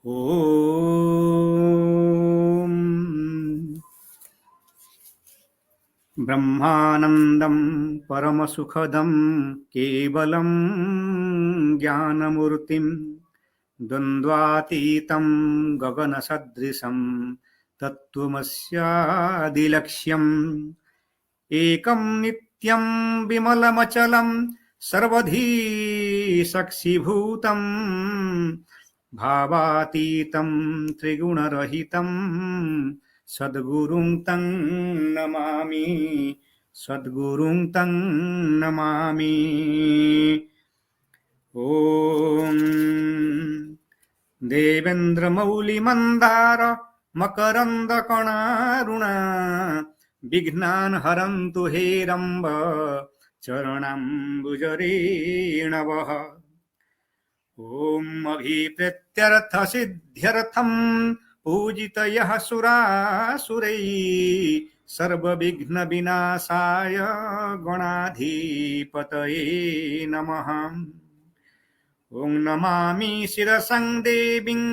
ॐ ब्रह्मानन्दं परमसुखदं केवलं ज्ञानमूर्तिं द्वन्द्वातीतं गगनसदृशं तत्त्वमस्यादिलक्ष्यम् एकं नित्यं विमलमचलं सर्वधी साक्षिभूतं भावातीतं त्रिगुणरहितं सद्गुरुं तं नमामि सद्गुरुं तं नमामि। ॐ देवेन्द्रमौलिमन्दार मकरन्दकणारुणा विघ्नान् हरन्तु हेरम्ब चरणाम्बुजरेणवः। ॐ अभिप्रेत्यर्थसिद्ध्यर्थं पूजितयः सुरासुरैः सर्वविघ्नविनाशाय गणाधिपतये नमः। ॐ नमामि शिरसं देवीं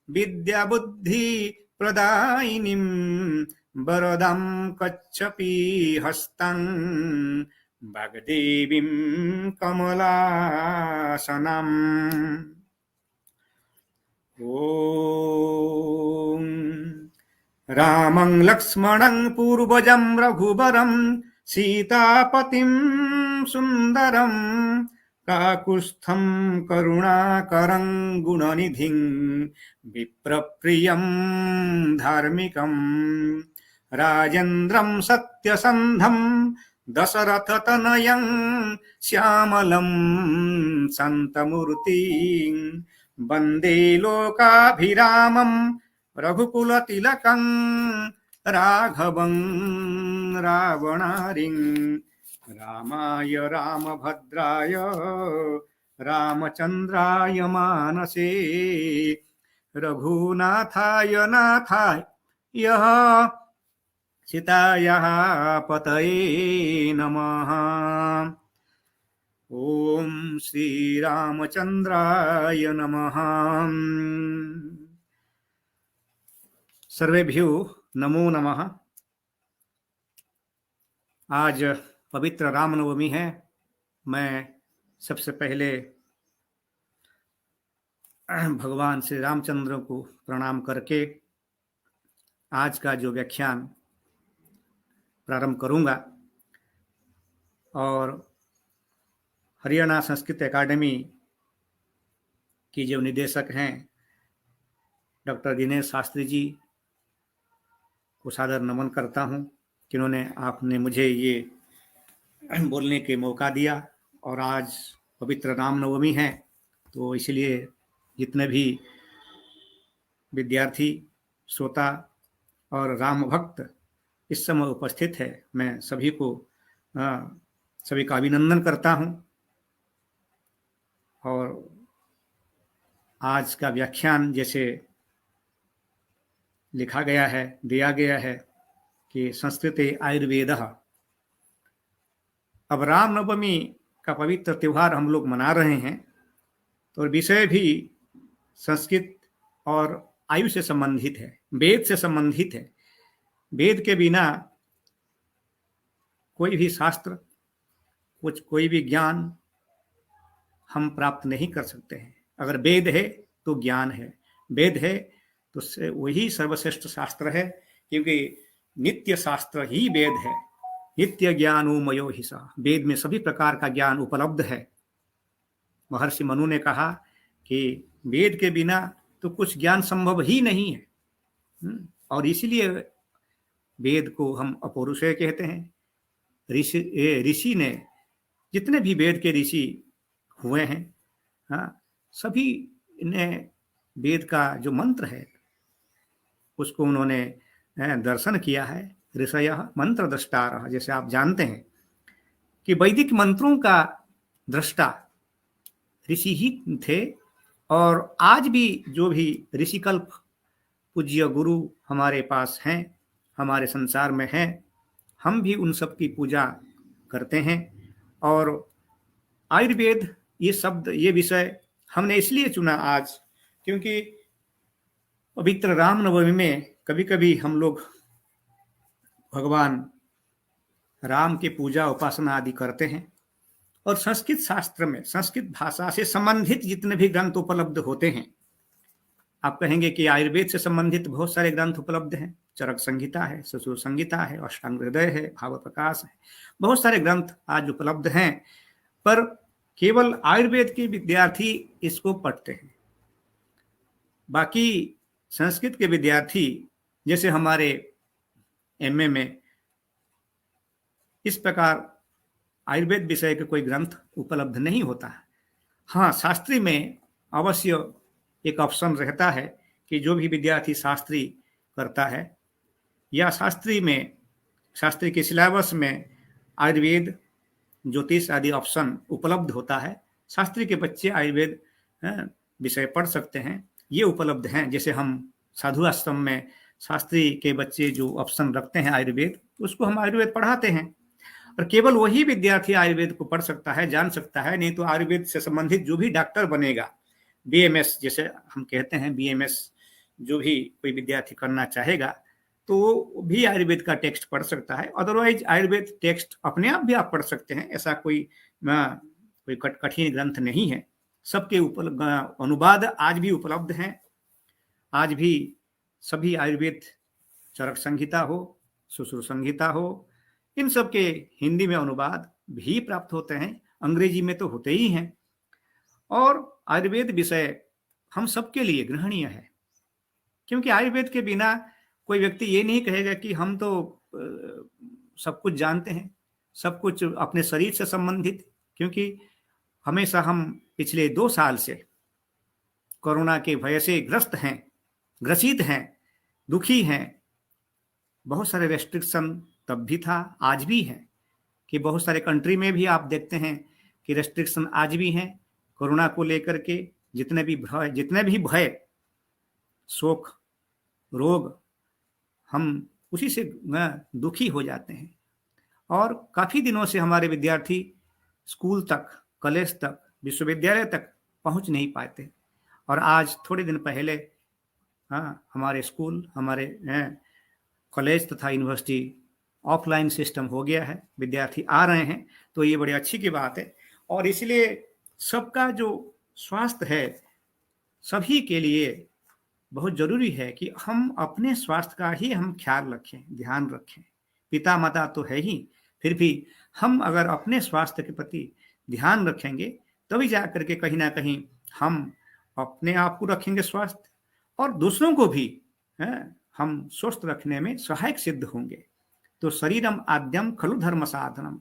विद्याबुद्धिप्रदायिनीं वरदां कच्छपीहस्तं वाग्देवीं कमलासनम्। ॐ रामं लक्ष्मणं पूर्वजं रघुवरं सीतापतिं सुन्दरं काकुत्स्थं करुणाकरं गुणनिधिं विप्रप्रियं धार्मिकं राजेन्द्रं सत्यसन्धं दशरथतनयं श्यामलं शान्तमूर्तिं वन्दे लोकाभिरामं रघुकुलतिलकं राघवं रावणारिं रामाय रामभद्राय रामचन्द्राय मानसे रघुनाथाय नाथाय यः सीतायाः पतये नमः। ॐ श्रीरामचन्द्राय नमः। सर्वेभ्यो नमो नमः। आज पवित्र रामनवमी है। मैं सबसे पहले भगवान श्री रामचंद्र को प्रणाम करके आज का जो व्याख्यान प्रारंभ करूंगा और हरियाणा संस्कृत अकादमी की जो निदेशक हैं डॉक्टर दिनेश शास्त्री जी को सादर नमन करता हूं कि उन्होंने आपने मुझे ये बोलने के मौका दिया। और आज पवित्र रामनवमी है तो इसलिए जितने भी विद्यार्थी श्रोता और राम भक्त इस समय उपस्थित है मैं सभी का अभिनंदन करता हूं। और आज का व्याख्यान जैसे लिखा गया है दिया गया है कि संस्कृते आयुर्वेदः। अब रामनवमी का पवित्र त्यौहार हम लोग मना रहे हैं तो विषय भी संस्कृत और आयु से संबंधित है, वेद से संबंधित है। वेद के बिना कोई भी शास्त्र कोई भी ज्ञान हम प्राप्त नहीं कर सकते हैं। अगर वेद है तो ज्ञान है, वेद है तो वही सर्वश्रेष्ठ शास्त्र है, क्योंकि नित्य शास्त्र ही वेद है। नित्य ज्ञानो मयो हिसा, वेद में सभी प्रकार का ज्ञान उपलब्ध है। महर्षि मनु ने कहा कि वेद के बिना तो कुछ ज्ञान संभव ही नहीं है। और इसीलिए वेद को हम अपौरुषेय कहते हैं। ऋषि ने जितने भी वेद के ऋषि हुए हैं, सभी ने वेद का जो मंत्र है उसको उन्होंने दर्शन किया है। ऋषयः मंत्र द्रष्टारः, जैसे आप जानते हैं कि वैदिक मंत्रों का दृष्टा ऋषि ही थे। और आज भी जो भी ऋषिकल्प पूज्य गुरु हमारे पास हैं, हमारे संसार में हैं, हम भी उन सब की पूजा करते हैं। और आयुर्वेद ये शब्द ये विषय हमने इसलिए चुना आज क्योंकि पवित्र रामनवमी में कभी कभी हम लोग भगवान राम की पूजा उपासना आदि करते हैं। और संस्कृत शास्त्र में संस्कृत भाषा से संबंधित जितने भी ग्रंथ उपलब्ध होते हैं, आप कहेंगे कि आयुर्वेद से संबंधित बहुत सारे ग्रंथ उपलब्ध हैं। चरक संहिता है, ससुर संहिता है, अष्टांग हृदय है, भाव प्रकाश है, बहुत सारे ग्रंथ आज उपलब्ध हैं। पर केवल आयुर्वेद के विद्यार्थी इसको पढ़ते हैं। बाकी संस्कृत के विद्यार्थी, जैसे हमारे एमए में इस प्रकार आयुर्वेद विषय के कोई ग्रंथ उपलब्ध नहीं होता है। हाँ, शास्त्री में अवश्य एक ऑप्शन रहता है कि जो भी विद्यार्थी शास्त्री करता है या शास्त्री के सिलेबस में आयुर्वेद, ज्योतिष आदि ऑप्शन उपलब्ध होता है, शास्त्री के बच्चे आयुर्वेद विषय पढ़ सकते हैं, ये उपलब्ध हैं। जैसे हम साधु आश्रम में शास्त्री के बच्चे जो ऑप्शन रखते हैं आयुर्वेद, उसको हम आयुर्वेद पढ़ाते हैं। और केवल वही विद्यार्थी आयुर्वेद को पढ़ सकता है, जान सकता है। नहीं तो आयुर्वेद से संबंधित जो भी डॉक्टर बनेगा, बीएमएस जैसे हम कहते हैं, बीएमएस जो भी कोई विद्यार्थी करना चाहेगा तो भी आयुर्वेद का टेक्स्ट पढ़ सकता है। अदरवाइज आयुर्वेद टेक्स्ट अपने आप भी आप पढ़ सकते हैं, ऐसा कोई कठिन ग्रंथ नहीं है। सबके अनुवाद आज भी उपलब्ध हैं। आज भी सभी आयुर्वेद, चरक संहिता हो, सुश्रुत संहिता हो, इन सब के हिंदी में अनुवाद भी प्राप्त होते हैं, अंग्रेजी में तो होते ही हैं। और आयुर्वेद विषय हम सबके लिए ग्रहणीय है, क्योंकि आयुर्वेद के बिना कोई व्यक्ति ये नहीं कहेगा कि हम तो सब कुछ जानते हैं, सब कुछ अपने शरीर से संबंधित। क्योंकि हमेशा हम पिछले 2 साल से कोरोना के भय से ग्रसित हैं, दुखी हैं। बहुत सारे रेस्ट्रिक्शन तब भी था, आज भी है, कि बहुत सारे कंट्री में भी आप देखते हैं कि रेस्ट्रिक्शन आज भी हैं कोरोना को लेकर के। जितने भी भय, शोक, रोग, हम उसी से दुखी हो जाते हैं। और काफ़ी दिनों से हमारे विद्यार्थी स्कूल तक, कॉलेज तक, विश्वविद्यालय तक पहुंच नहीं पाते। और आज थोड़े दिन पहले हमारे स्कूल, हमारे कॉलेज तथा यूनिवर्सिटी ऑफलाइन सिस्टम हो गया है, विद्यार्थी आ रहे हैं, तो ये बड़ी अच्छी की बात है। और इसलिए सबका जो स्वास्थ्य है, सभी के लिए बहुत जरूरी है कि हम अपने स्वास्थ्य का ही हम ख्याल रखें, ध्यान रखें। पिता माता तो है ही, फिर भी हम अगर अपने स्वास्थ्य के प्रति ध्यान रखेंगे तभी जा करके कहीं ना कहीं हम अपने आप को रखेंगे स्वास्थ्य, और दूसरों को भी हम स्वस्थ रखने में सहायक सिद्ध होंगे। तो शरीरम आद्यम खलु धर्म साधनम,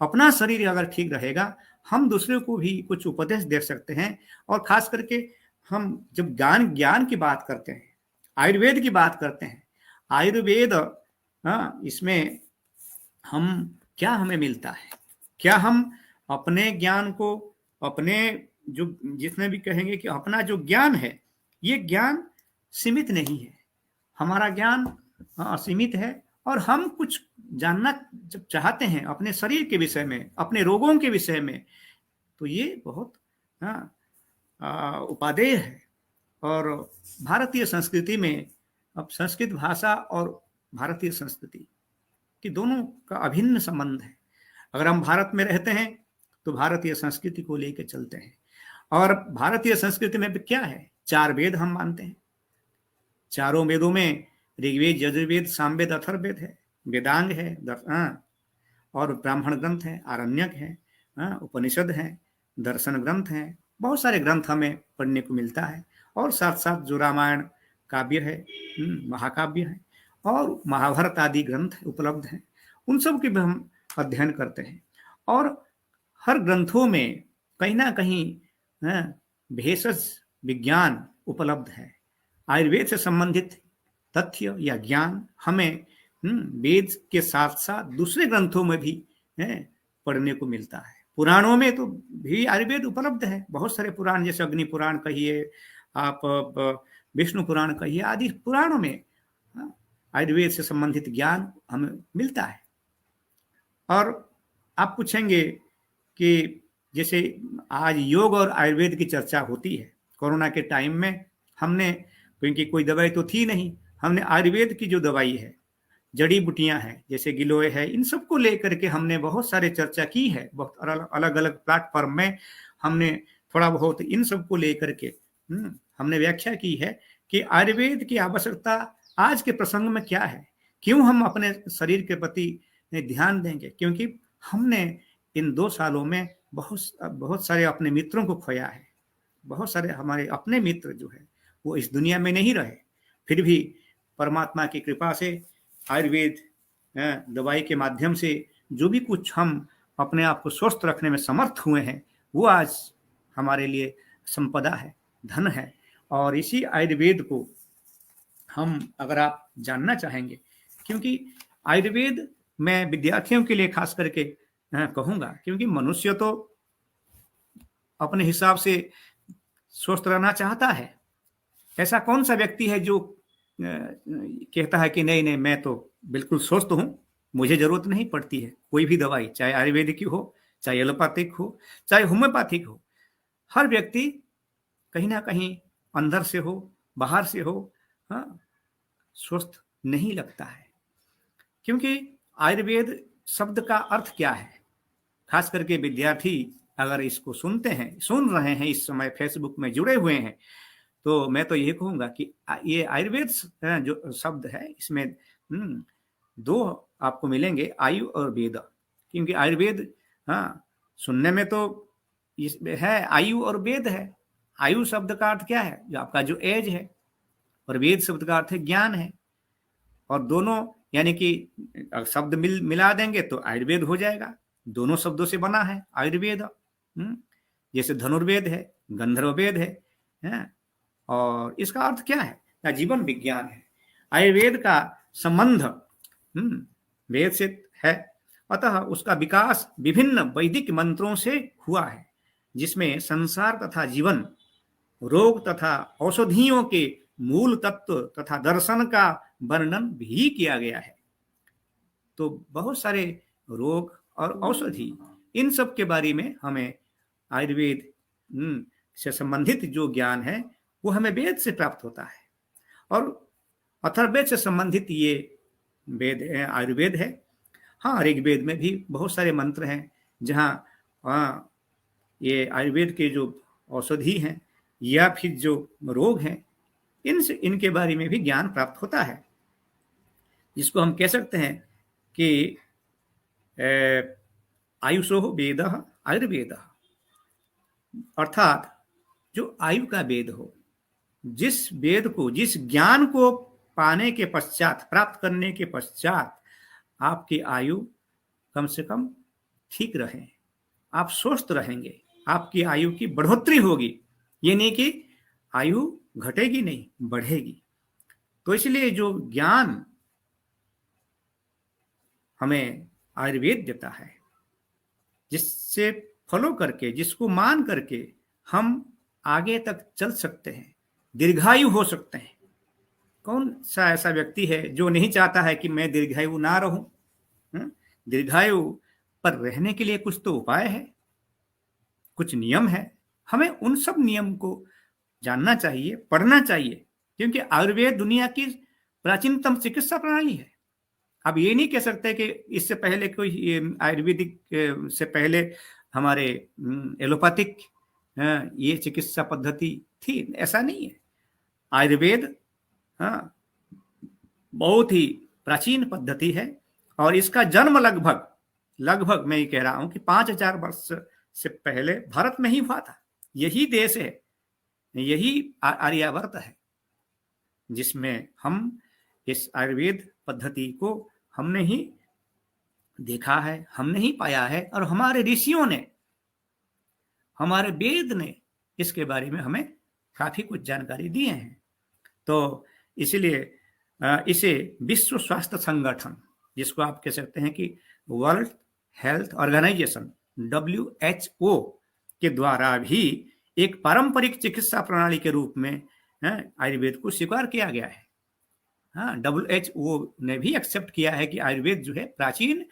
अपना शरीर अगर ठीक रहेगा, हम दूसरे को भी कुछ उपदेश दे सकते हैं। और खास करके हम जब ज्ञान की बात करते हैं, आयुर्वेद की बात करते हैं, आयुर्वेद इसमें क्या हमें मिलता है, क्या हम अपने ज्ञान को, अपने जो जिसमें भी कहेंगे कि अपना जो ज्ञान है, ये ज्ञान सीमित नहीं है, हमारा ज्ञान असीमित है। और हम कुछ जानना जब चाहते हैं अपने शरीर के विषय में, अपने रोगों के विषय में, तो ये बहुत उपादेय है। और भारतीय संस्कृति में अब संस्कृत भाषा और भारतीय संस्कृति कि दोनों का अभिन्न संबंध है। अगर हम भारत में रहते हैं तो भारतीय संस्कृति को लेकर चलते हैं। और भारतीय संस्कृति में क्या है, 4 वेद हम मानते हैं। चारों वेदों में ऋग्वेद, यजुर्वेद, सामवेद, अथर्ववेद है, वेदांग है, और ब्राह्मण ग्रंथ है, आरण्यक है, उपनिषद है, दर्शन ग्रंथ है, बहुत सारे ग्रंथ हमें पढ़ने को मिलता है। और साथ साथ जो रामायण काव्य है, महाकाव्य है, और महाभारत आदि ग्रंथ उपलब्ध हैं, उन सब के भी हम अध्ययन करते हैं। और हर ग्रंथों में कहीं ना कहीं भेषज विज्ञान उपलब्ध है। आयुर्वेद से संबंधित तथ्य या ज्ञान हमें वेद के साथ साथ दूसरे ग्रंथों में भी पढ़ने को मिलता है। पुराणों में तो भी आयुर्वेद उपलब्ध है, बहुत सारे पुराण, जैसे अग्नि पुराण कहिए, आप विष्णु पुराण कहिए, आदि पुराणों में आयुर्वेद से संबंधित ज्ञान हमें मिलता है। और आप पूछेंगे कि जैसे आज योग और आयुर्वेद की चर्चा होती है, कोरोना के टाइम में हमने क्योंकि कोई दवाई तो थी नहीं। हमने आयुर्वेद की जो दवाई है, जड़ी बूटियां हैं, जैसे गिलोय है, इन सबको लेकर के हमने बहुत सारे चर्चा की है। बहुत अलग अलग प्लेटफॉर्म में हमने थोड़ा बहुत इन सबको लेकर के हमने व्याख्या की है कि आयुर्वेद की आवश्यकता आज के प्रसंग में क्या है, क्यों हम अपने शरीर के प्रति ध्यान देंगे। क्योंकि हमने इन 2 सालों में बहुत सारे अपने मित्रों को खोया है। बहुत सारे हमारे अपने मित्र जो है वो इस दुनिया में नहीं रहे। फिर भी परमात्मा की कृपा से आयुर्वेद दवाई के माध्यम से जो भी कुछ हम अपने आप को स्वस्थ रखने में समर्थ हुए हैं, वो आज हमारे लिए संपदा है, धन है। और इसी आयुर्वेद को हम, अगर आप जानना चाहेंगे, क्योंकि आयुर्वेद मैं विद्यार्थियों के लिए खास करके कहूँगा, क्योंकि मनुष्य तो अपने हिसाब से स्वस्थ रहना चाहता है। ऐसा कौन सा व्यक्ति है जो कहता है कि नहीं नहीं मैं तो बिल्कुल स्वस्थ हूँ, मुझे जरूरत नहीं पड़ती है कोई भी दवाई, चाहे आयुर्वेदिक की हो, चाहे एलोपैथिक हो, चाहे होम्योपैथिक हो। हर व्यक्ति कहीं ना कहीं अंदर से हो, बाहर से हो, स्वस्थ नहीं लगता है। क्योंकि आयुर्वेद शब्द का अर्थ क्या है, खास करके विद्यार्थी अगर इसको सुन रहे हैं, इस समय फेसबुक में जुड़े हुए हैं, तो मैं तो यही कहूंगा कि ये आयुर्वेद जो शब्द है, इसमें 2 आपको मिलेंगे, आयु और वेद। क्योंकि आयुर्वेद सुनने में तो है आयु और वेद है। आयु शब्द का अर्थ क्या है, जो आपका जो एज है, और वेद शब्द का अर्थ है ज्ञान है। और दोनों यानी कि शब्द मिला देंगे तो आयुर्वेद हो जाएगा। दोनों शब्दों से बना है आयुर्वेद। जैसे धनुर्वेद है, गंधर्ववेद है, और इसका अर्थ क्या है, या जीवन विज्ञान है। आयुर्वेद का संबंध वेद से है, अतः उसका विकास विभिन्न वैदिक मंत्रों से हुआ है, जिसमें संसार तथा जीवन, रोग तथा औषधियों के मूल तत्व तथा दर्शन का वर्णन भी किया गया है। तो बहुत सारे रोग और औषधि, इन सब के बारे में हमें आयुर्वेद से संबंधित जो ज्ञान है वो हमें वेद से प्राप्त होता है। और अथर्ववेद से संबंधित ये वेद आयुर्वेद है। हाँ, ऋग्वेद में भी बहुत सारे मंत्र हैं जहाँ ये आयुर्वेद के जो औषधि हैं या फिर जो रोग हैं, इनके बारे में भी ज्ञान प्राप्त होता है, जिसको हम कह सकते हैं कि आयुषो वेद आयुर्वेद, अर्थात जो आयु का वेद हो, जिस वेद को, जिस ज्ञान को पाने के पश्चात, प्राप्त करने के पश्चात आपकी आयु कम से कम ठीक रहे, आप स्वस्थ रहेंगे, आपकी आयु की बढ़ोतरी होगी। ये नहीं कि आयु घटेगी नहीं, बढ़ेगी। तो इसलिए जो ज्ञान हमें आयुर्वेद देता है, जिससे फॉलो करके, जिसको मान करके हम आगे तक चल सकते हैं, दीर्घायु हो सकते हैं। कौन सा ऐसा व्यक्ति है जो नहीं चाहता है कि मैं दीर्घायु ना रहूं? दीर्घायु पर रहने के लिए कुछ तो उपाय है, कुछ नियम है। हमें उन सब नियम को जानना चाहिए, पढ़ना चाहिए, क्योंकि आयुर्वेद दुनिया की प्राचीनतम चिकित्सा प्रणाली है। अब ये नहीं कह सकते कि इससे पहले कोई आयुर्वेदिक से पहले हमारे एलोपैथिक ये चिकित्सा पद्धति थी, ऐसा नहीं है। आयुर्वेद बहुत ही प्राचीन पद्धति है, और इसका जन्म लगभग मैं ये कह रहा हूं कि 5000 वर्ष से पहले भारत में ही हुआ था। यही देश है, यही आर्यावर्त है, जिसमें हम इस आयुर्वेद पद्धति को हमने ही देखा है, हमने ही पाया है, और हमारे ऋषियों ने, हमारे वेद ने इसके बारे में हमें काफी कुछ जानकारी दिए हैं। तो इसलिए इसे विश्व स्वास्थ्य संगठन, जिसको आप कह सकते हैं कि वर्ल्ड हेल्थ ऑर्गेनाइजेशन WHO के द्वारा भी एक पारंपरिक चिकित्सा प्रणाली के रूप में आयुर्वेद को स्वीकार किया गया है। हाँ, WHO ने भी एक्सेप्ट किया है कि आयुर्वेद जो है प्राचीन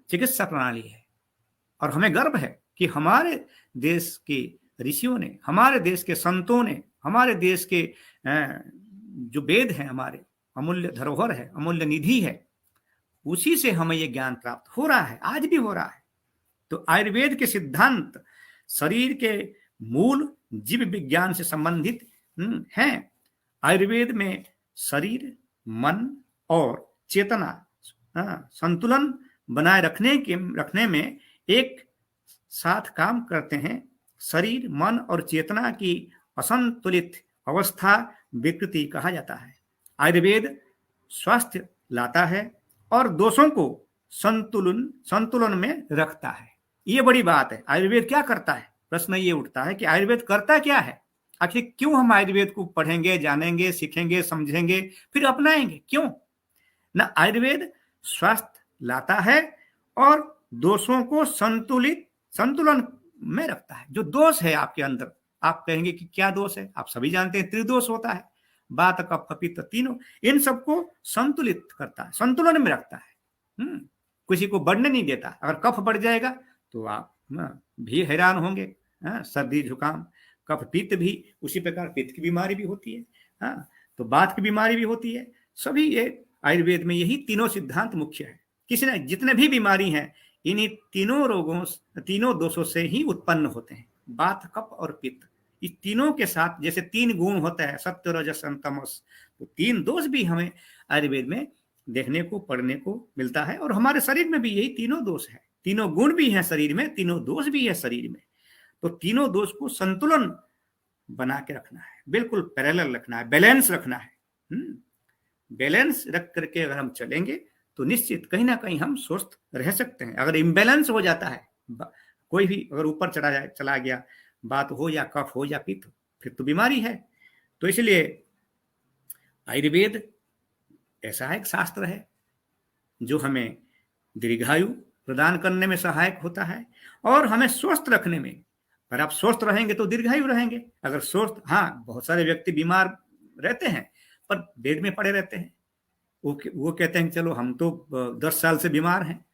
चिकित्सा प्रणाली है। और हमें गर्व है कि हमारे देश की ऋषियों ने, हमारे देश के संतों ने, हमारे देश के जो वेद हैं, हमारे अमूल्य धरोहर है, अमूल्य निधि है, उसी से हमें ये ज्ञान प्राप्त हो रहा है, आज भी हो रहा है। तो आयुर्वेद के सिद्धांत शरीर के मूल जीव विज्ञान से संबंधित हैं। आयुर्वेद में शरीर, मन और चेतना संतुलन बनाए रखने में एक साथ काम करते हैं। शरीर, मन और चेतना की असंतुलित अवस्था विकृति कहा जाता है। आयुर्वेद स्वास्थ्य लाता है और दोषों को संतुलन में रखता है। ये बड़ी बात है। आयुर्वेद क्या करता है? प्रश्न ये उठता है कि आयुर्वेद करता क्या है? आखिर क्यों हम आयुर्वेद को पढ़ेंगे, जानेंगे, सीखेंगे, समझेंगे, फिर अपनाएंगे? क्यों ना? आयुर्वेद स्वास्थ्य लाता है और दोषों को संतुलन में रखता है। जो दोष है आपके अंदर, आप कहेंगे कि क्या दोष है? आप सभी जानते हैं त्रिदोष होता है, वात, कफ, पित्त तीनों। इन सबको संतुलित करता है, संतुलन में रखता है। किसी को बढ़ने नहीं देता। अगर कफ बढ़ जाएगा तो आप भी हैरान होंगे। सर्दी, जुकाम, कफ, पित्त भी उसी प्रकार पित्त की बीमारी भी होती है, तो वात की बीमारी भी होती है। सभी ये आयुर्वेद में यही तीनों सिद्धांत मुख्य है। किसी ने जितने भी बीमारी हैं, इन्हीं तीनों दोषों से ही उत्पन्न होते हैं। वात, कफ और पित्त, इस तीनों के साथ जैसे तीन गुण होता है, सत्व, रजस, तमस, तो तीन दोष भी हमें आयुर्वेद में देखने को, पढ़ने को मिलता है। और हमारे शरीर में भी यही तीनों दोष है, तीनों गुण भी हैं शरीर में, तीनों दोष भी है शरीर में। तो तीनों दोष को संतुलन बना के रखना है, बिल्कुल पैरेलल रखना है, बैलेंस रखना है। बैलेंस रख करके अगर हम चलेंगे तो निश्चित कहीं ना कहीं हम स्वस्थ रह सकते हैं। अगर इम्बैलेंस हो जाता है, कोई भी अगर ऊपर चला गया, बात हो या कफ हो या पित्त हो, फिर तो बीमारी है। तो इसलिए आयुर्वेद ऐसा एक शास्त्र है जो हमें दीर्घायु प्रदान करने में सहायक होता है और हमें स्वस्थ रखने में। अगर आप स्वस्थ रहेंगे तो दीर्घायु रहेंगे। अगर स्वस्थ, बहुत सारे व्यक्ति बीमार रहते हैं पर बेड में पड़े रहते हैं। वो कहते हैं चलो हम तो 10 साल से बीमार हैं,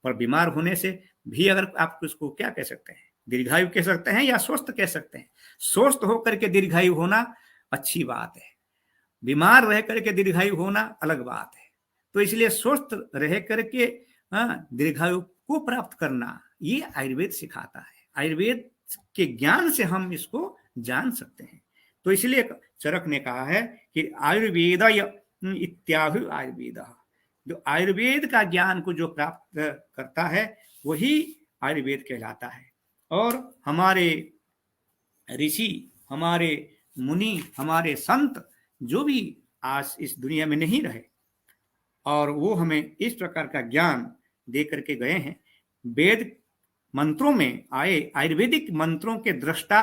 पर बीमार होने से भी अगर आप उसको क्या कह सकते हैं, दीर्घायु कह सकते हैं या स्वस्थ कह सकते हैं। स्वस्थ होकर के दीर्घायु होना अच्छी बात है, बीमार रह करके दीर्घायु होना अलग बात है। तो इसलिए स्वस्थ रह करके दीर्घायु को प्राप्त करना, ये आयुर्वेद सिखाता है। आयुर्वेद के ज्ञान से हम इसको जान सकते हैं। तो इसलिए चरक ने कहा है कि आयुर्वेद इत्याहु आयुर्वेद, जो आयुर्वेद का ज्ञान को जो प्राप्त करता है वही आयुर्वेद कहलाता है। और हमारे ऋषि, हमारे मुनि, हमारे संत जो भी आज इस दुनिया में नहीं रहे, और वो हमें इस प्रकार का ज्ञान दे करके गए हैं। वेद मंत्रों में आए आयुर्वेदिक मंत्रों के दृष्टा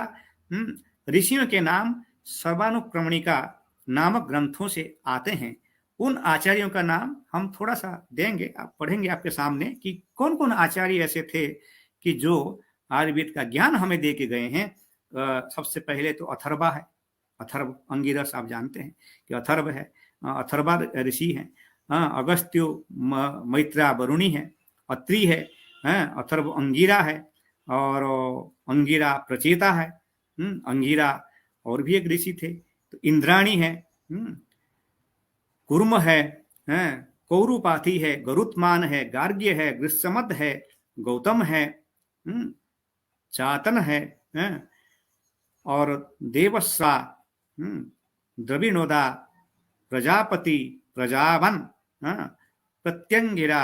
ऋषियों के नाम सर्वानुक्रमणिका नामक ग्रंथों से आते हैं। उन आचार्यों का नाम हम थोड़ा सा देंगे, आप पढ़ेंगे आपके सामने कि कौन कौन आचार्य ऐसे थे कि जो आयुर्वेद का ज्ञान हमें दे के गए हैं। सबसे पहले तो अथर्वा है। अथर्व अंगिरस आप जानते हैं कि अथर्व है, अथर्वा ऋषि हैं। अगस्त्यो मैत्रा वरुणी है, अत्रि है, अथर्व अंगिरा है, और अंगिरा प्रचेता है। अंगिरा और भी एक ऋषि थे। तो इंद्राणी है, कुर्म है, कौरुपाथी है, गरुत्मान है, गार्ग्य है, गृत्समद है, गौतम है, चातन है, और देवस्रा, द्रविणोदा, प्रजापति, प्रजावन, प्रत्यंगिरा,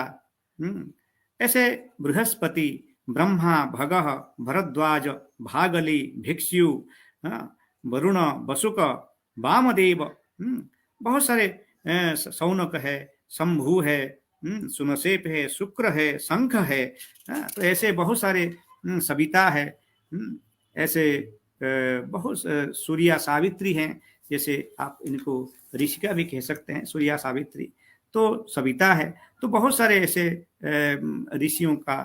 ऐसे बृहस्पति, ब्रह्मा, भगः, भरद्वाज, भागली, भिक्षु, वरुण, वसुक, वामदेव, बहुत सारे, सौनक है, शंभु है, सुनसेप है, शुक्र है, शंख है। तो ऐसे बहुत सारे, सविता है, ऐसे बहुत सूर्या सावित्री हैं। जैसे आप इनको ऋषिका भी कह सकते हैं, सूर्या सावित्री। तो सविता है। तो बहुत सारे ऐसे ऋषियों का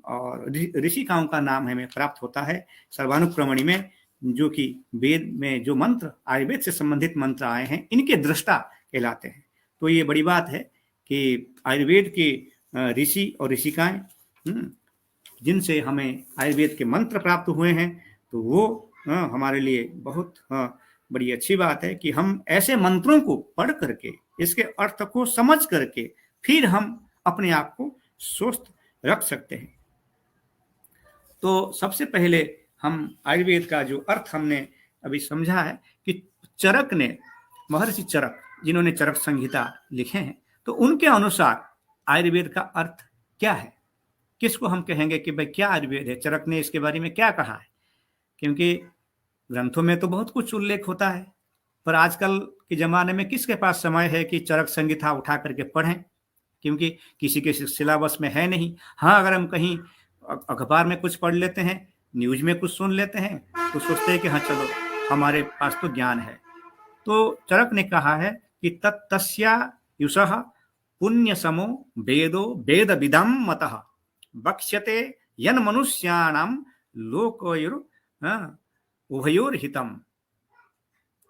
और ऋषिकाओं का नाम हमें प्राप्त होता है सर्वानुक्रमणी में, जो कि वेद में जो मंत्र, आयुर्वेद से संबंधित मंत्र आए हैं, इनके दृष्टा कहलाते हैं। तो ये बड़ी बात है कि आयुर्वेद के ऋषि और ऋषिकाएं जिनसे हमें आयुर्वेद के मंत्र प्राप्त हुए हैं, तो वो हमारे लिए बहुत बड़ी अच्छी बात है कि हम ऐसे मंत्रों को पढ़ करके, इसके अर्थ को समझ करके फिर हम अपने आप को स्वस्थ रख सकते हैं। तो सबसे पहले हम आयुर्वेद का जो अर्थ हमने अभी समझा है कि चरक ने, महर्षि चरक जिन्होंने चरक संहिता लिखे हैं, तो उनके अनुसार आयुर्वेद का अर्थ क्या है, किसको हम कहेंगे कि भाई क्या आयुर्वेद है, चरक ने इसके बारे में क्या कहा है। क्योंकि ग्रंथों में तो बहुत कुछ उल्लेख होता है, पर आजकल के ज़माने में किसके पास समय है कि चरक संहिता उठा करके पढ़ें, क्योंकि किसी के सिलेबस में है नहीं। हाँ, अगर हम कहीं अखबार में कुछ पढ़ लेते हैं, न्यूज में कुछ सुन लेते हैं, तो सोचते हैं कि हाँ चलो हमारे पास तो ज्ञान है। तो चरक ने कहा है कि तत्तस्या युषः पुण्य समो वेदो वेद विदम मतः बक्ष्यते यन मनुष्याणाम लोकयोर उभयोर हितम।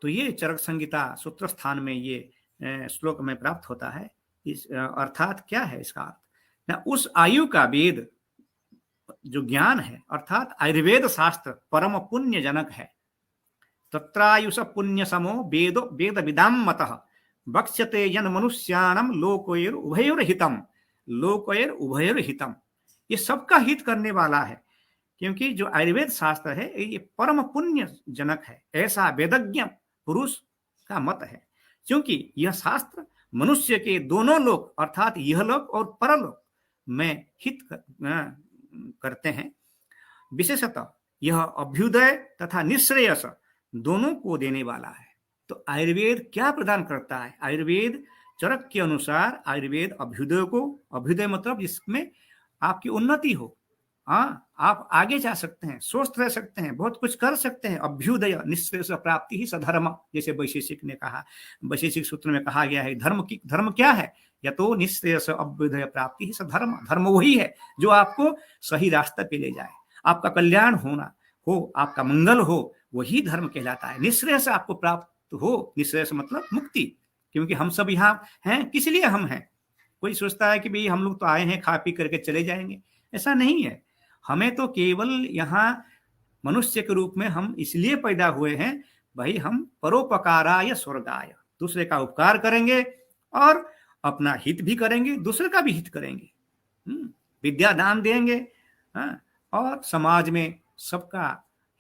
तो ये चरक संहिता सूत्र स्थान में ये श्लोक में प्राप्त होता है। इस अर्थात क्या है इसका अर्थ ना, उस आयु का वेद जो ज्ञान है, अर्थात आयुर्वेद शास्त्र परम पुण्य जनक है। तत्रायुष पुण्य समो वेदो वेद विदाम मतः बक्ष्यते यन मनुष्याणम लोकयोर उभयोर हितम। लोकयोर उभयोर हितम, ये सबका हित करने वाला है, क्योंकि जो आयुर्वेद शास्त्र है ये परम पुण्य जनक है, ऐसा वेदज्ञ पुरुष का मत है। क्योंकि यह शास्त्र मनुष्य के दोनों लोक अर्थात यहलोक और परलोक में हित करते हैं। विशेषतः यह अभ्युदय तथा निश्रेयस दोनों को देने वाला है। तो आयुर्वेद क्या प्रदान करता है? आयुर्वेद चरक के अनुसार आयुर्वेद अभ्युदय को, अभ्युदय मतलब जिसमें आपकी उन्नति हो, हाँ आप आगे जा सकते हैं, स्वस्थ रह सकते हैं, बहुत कुछ कर सकते हैं। अभ्युदय निश्रेयस प्राप्ति ही सधर्म, जैसे वैशेषिक ने कहा, वैशेषिक सूत्र में कहा गया है धर्म क्या है? या तो निश्रेयस अभ्युदय प्राप्ति ही सधर्म। धर्म वही है जो आपको सही रास्ते पे ले जाए, आपका कल्याण होना हो, आपका मंगल हो, वही धर्म कहलाता है। निश्रेयस आपको प्राप्त हो, निश्रेयस मतलब मुक्ति। क्योंकि हम सब यहाँ हैं किस लिए हम हैं? कोई सोचता है कि भाई हम लोग तो आए हैं खा पी करके चले जाएंगे, ऐसा नहीं है। हमें तो केवल यहाँ मनुष्य के रूप में हम इसलिए पैदा हुए हैं, भाई हम परोपकाराय स्वर्गाय, दूसरे का उपकार करेंगे और अपना हित भी करेंगे, दूसरे का भी हित करेंगे, विद्या दान देंगे, और समाज में सबका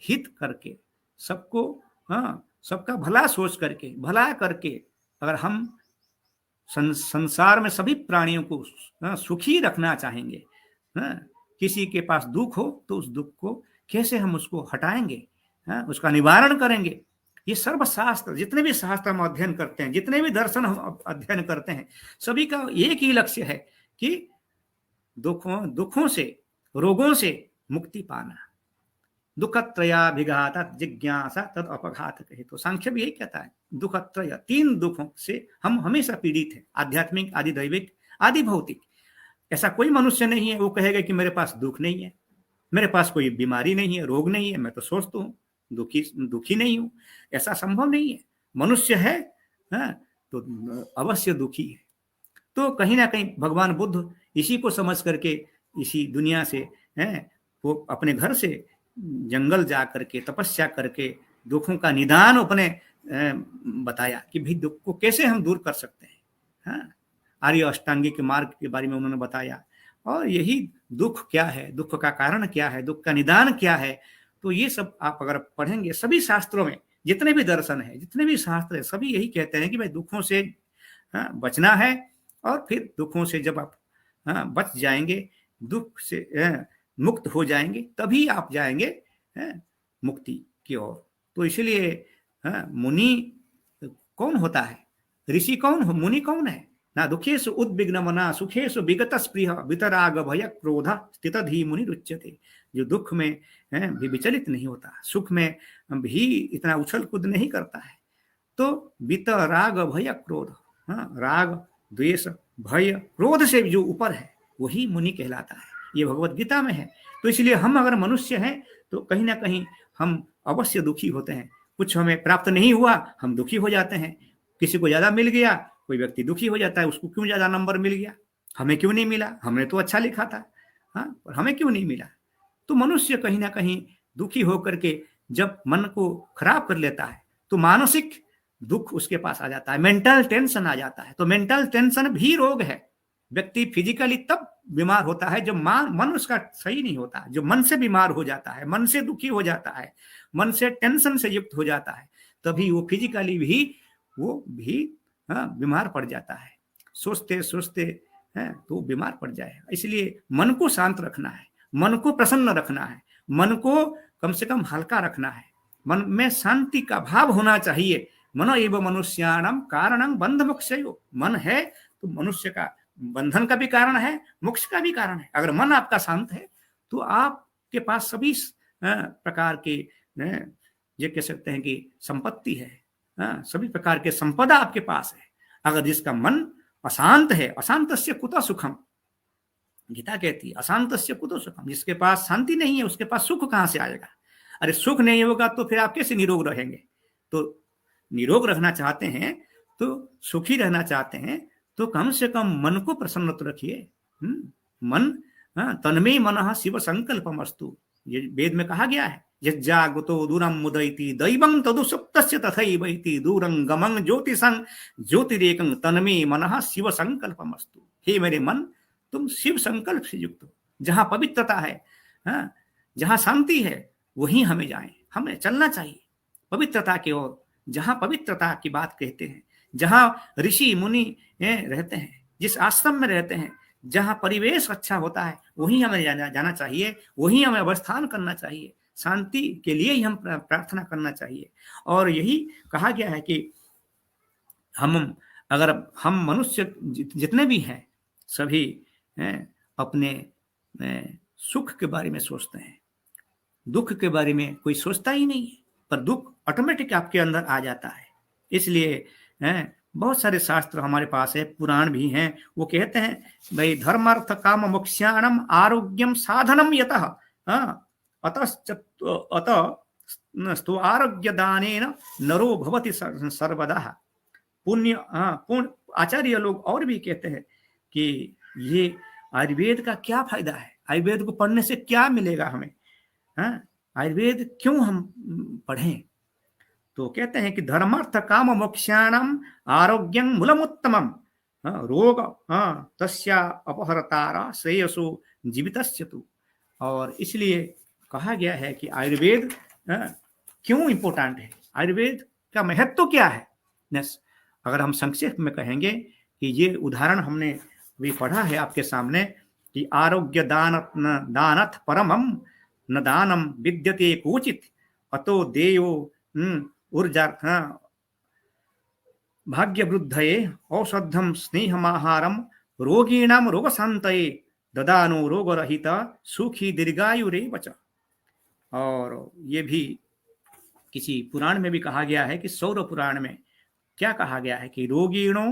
हित करके, सबको सबका भला सोच करके, भला करके अगर हम संसार में सभी प्राणियों को सुखी रखना चाहेंगे, किसी के पास दुख हो तो उस दुख को कैसे हम उसको हटाएंगे, उसका निवारण करेंगे। ये सर्वशास्त्र, जितने भी शास्त्र हम अध्ययन करते हैं, जितने भी दर्शन हम अध्ययन करते हैं, सभी का एक ही लक्ष्य है कि दुखों से, रोगों से मुक्ति पाना। दुखत्रयाभिघाता जिज्ञासा तद अपघात कहे, तो सांख्य भी यही कहता है, दुखत्रय, 3 दुखों से हम हमेशा पीड़ित हैं, आध्यात्मिक, आदि दैविक, आदि भौतिक। ऐसा कोई मनुष्य नहीं है वो कहेगा कि मेरे पास दुख नहीं है, मेरे पास कोई बीमारी नहीं है, रोग नहीं है, मैं तो स्वस्थ हूँ, दुखी नहीं हूँ। ऐसा संभव नहीं है। मनुष्य है तो अवश्य दुखी है। तो कहीं ना कहीं भगवान बुद्ध इसी को समझ करके इसी दुनिया से वो अपने घर से जंगल जा करके तपस्या करके दुखों का निदान अपने बताया कि भाई दुख को कैसे हम दूर कर सकते हैं। आर्य अष्टांगिक मार्ग के बारे में उन्होंने बताया, और यही दुख क्या है, दुख का कारण क्या है, दुख का निदान क्या है। तो ये सब आप अगर पढ़ेंगे, सभी शास्त्रों में जितने भी दर्शन है, जितने भी शास्त्र है, सभी यही कहते हैं कि भाई दुखों से बचना है, और फिर दुखों से जब आप बच जाएंगे, दुख से मुक्त हो जाएंगे, तभी आप जाएंगे मुक्ति की ओर। तो इसलिए मुनि कौन होता है, ऋषि कौन हो, मुनि कौन है? ना दुखेषु उद्विग्न मना सुखेषु विगत स्पृह वितराग भय क्रोध स्थित धी मुनि रुच्यते। जो दुख में भी विचलित नहीं होता, सुख में भी इतना उछल कूद नहीं करता है। तो वितराग भय क्रोध, राग द्वेष भय क्रोध से जो ऊपर है वही मुनि कहलाता है। ये भगवत गीता में है। तो इसलिए हम अगर मनुष्य हैं तो कहीं ना कहीं हम अवश्य दुखी होते हैं। कुछ हमें प्राप्त नहीं हुआ, हम दुखी हो जाते हैं। किसी को ज्यादा मिल गया, कोई व्यक्ति दुखी हो जाता है, उसको क्यों ज्यादा नंबर मिल गया, हमें क्यों नहीं मिला, हमने तो अच्छा लिखा था, पर हमें क्यों नहीं मिला। तो मनुष्य कहीं ना कहीं दुखी होकर के जब मन को खराब कर लेता है तो मानसिक दुख उसके पास आ जाता है, मेंटल टेंशन आ जाता है। तो मेंटल टेंशन भी रोग है। व्यक्ति फिजिकली तब बीमार होता है जब मन उसका सही नहीं होता, जो मन से बीमार हो जाता है, मन से दुखी हो जाता है, मन से टेंशन से युक्त हो जाता है, तभी वो फिजिकली भी बीमार पड़ जाता है। सोचते सोचते तो बीमार पड़ जाएगा। इसलिए मन को शांत रखना है, मन को प्रसन्न रखना है, मन को कम से कम हल्का रखना है। मन में शांति का भाव होना चाहिए। मनो एव मनुष्याणाम कारणं बंध मोक्षयो। मन है तो मनुष्य का बंधन का भी कारण है, मोक्ष का भी कारण है। अगर मन आपका शांत है तो आपके पास सभी प्रकार के ये कह सकते हैं कि संपत्ति है, सभी प्रकार के संपदा आपके पास है। अगर जिसका मन अशांत है, अशांतस्य कुतः सुखम, गीता कहती है अशांतस्य कुतः सुखम, जिसके पास शांति नहीं है उसके पास सुख कहां से आएगा। अरे सुख नहीं होगा तो फिर आप कैसे निरोग रहेंगे। तो निरोग रहना चाहते हैं, तो सुखी रहना चाहते हैं, तो कम से कम मन को प्रसन्न तो रखिए। मन तन्मे मनः शिव संकल्पमस्तु, ये वेद में कहा गया है। यज्जागतो दूरम मुदयति दैवं तदुसुप्तस्य तथैवैति दूरं गमं ज्योतिषं ज्योतिरेकं तन्मे मनः शिव संकल्पमस्तु। हे मेरे मन, तुम शिव संकल्प से युक्त हो। जहां पवित्रता है, जहां शांति है, वहीं हमें जाएं, हमें चलना चाहिए पवित्रता की ओर। जहां पवित्रता की बात कहते हैं, जहां ऋषि मुनि रहते हैं, जिस आश्रम में रहते हैं, जहां परिवेश अच्छा होता है, वहीं हमें जाना चाहिए, वहीं हमें अवस्थान करना चाहिए। शांति के लिए ही हम प्रार्थना करना चाहिए। और यही कहा गया है कि अगर हम मनुष्य जितने भी हैं सभी अपने सुख के बारे में सोचते हैं, दुख के बारे में कोई सोचता ही नहीं है। पर दुख ऑटोमेटिक आपके अंदर आ जाता है। इसलिए बहुत सारे शास्त्र हमारे पास है, पुराण भी हैं, वो कहते हैं भाई धर्मार्थ काम मोक्षाणम आरोग्यम साधनम यतः अतस्तु आरोग्य दानेन नरो भवति सर्वदा। पुण्य आचार्य लोग और भी कहते हैं कि ये आयुर्वेद का क्या फायदा है, आयुर्वेद को पढ़ने से क्या मिलेगा हमें, आयुर्वेद क्यों हम पढ़ें। तो कहते हैं कि धर्मार्थ काम मोक्षाणम आरोग्यं मूलमुत्तमम रोग तस्या अपहरतारा श्रेयसो जीवितस्य तु। और इसलिए कहा गया है कि आयुर्वेद क्यों इंपॉर्टेंट है, आयुर्वेद का महत्व क्या है। अगर हम संक्षेप में कहेंगे कि ये उदाहरण हमने भी पढ़ा है आपके सामने कि आरोग्य दानथ परमम न दानम विद्यते कोचित अतो देयो ऊर्जा भाग्यवृद्धये औषधम स्नेहमाहारम रोगीणाम रोगशांतये ददानो रोगरहित सुखी दीर्घायुरेव च। और ये भी किसी पुराण में भी कहा गया है कि सौर पुराण में क्या कहा गया है कि रोगीणो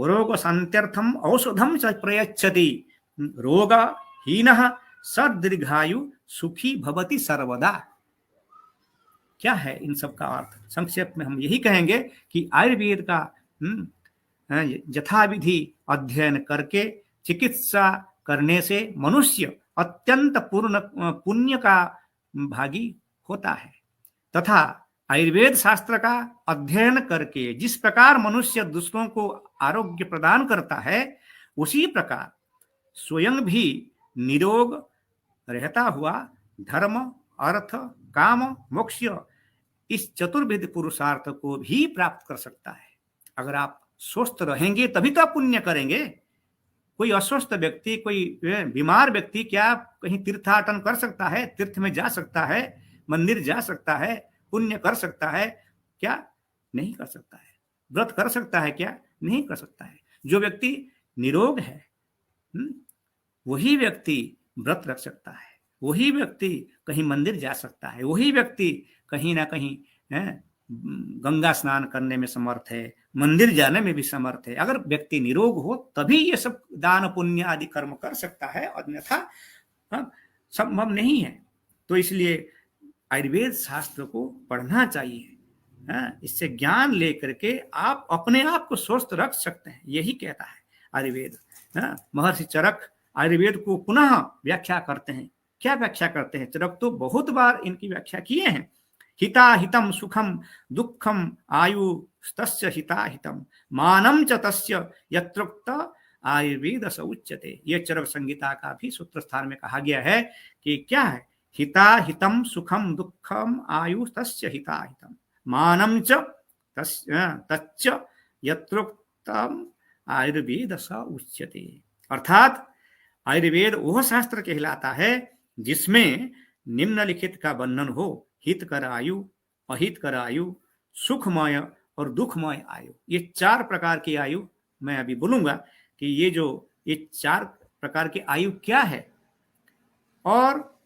रोग शांत्यर्थम औषधम च प्रयच्छति रोगहीनः सदीर्घायु सुखी भवति सर्वदा। क्या है इन सब का अर्थ? संक्षेप में हम यही कहेंगे कि आयुर्वेद का यथाविधि अध्ययन करके चिकित्सा करने से मनुष्य अत्यंत पूर्ण पुण्य का भागी होता है, तथा आयुर्वेद शास्त्र का अध्ययन करके जिस प्रकार मनुष्य दूसरों को आरोग्य प्रदान करता है, उसी प्रकार स्वयं भी निरोग रहता हुआ धर्म अर्थ काम मोक्ष इस चतुर्विध पुरुषार्थ को भी प्राप्त कर सकता है। अगर आप स्वस्थ रहेंगे तभी तो आप पुण्य करेंगे। कोई अस्वस्थ व्यक्ति, कोई बीमार व्यक्ति क्या कहीं तीर्थाटन कर सकता है? तीर्थ में जा सकता है, मंदिर जा सकता है, पुण्य कर सकता है क्या? नहीं कर सकता है। व्रत कर सकता है क्या? नहीं कर सकता है। जो व्यक्ति निरोग है वही व्यक्ति व्रत रख सकता है, वही व्यक्ति कहीं मंदिर जा सकता है, वही व्यक्ति कहीं ना कहीं गंगा स्नान करने में समर्थ है, मंदिर जाने में भी समर्थ है। अगर व्यक्ति निरोग हो तभी ये सब दान पुण्य आदि कर्म कर सकता है, अन्यथा संभव नहीं है। तो इसलिए आयुर्वेद शास्त्र को पढ़ना चाहिए। इससे ज्ञान लेकर के आप अपने आप को स्वस्थ रख सकते हैं, यही कहता है आयुर्वेद। महर्षि चरक आयुर्वेद को पुनः व्याख्या करते हैं। क्या व्याख्या करते हैं? चरक तो बहुत बार इनकी व्याख्या किए हैं। हिताहितं सुखम दुःखम आयु तस्य हिताहितं मानं च तस्य यत्रोक्त आयुर्वेद स उच्यते। ये चरक संहिता का भी सूत्र स्थान में कहा गया है कि क्या है, हिताहितं सुखम दुःखम आयु तस्य हिताहितं मानं च तच्च यत्रोक्तम आयुर्वेद स उच्यते। अर्थात आयुर्वेद वह शास्त्र कहलाता है जिसमें निम्नलिखित का वर्णन हो, हित कर आयु, अहित कर आयु, सुखमय और दुखमय आयु। ये 4 प्रकार की आयु मैं अभी बोलूंगा कि ये 4 प्रकार की आयु क्या है, और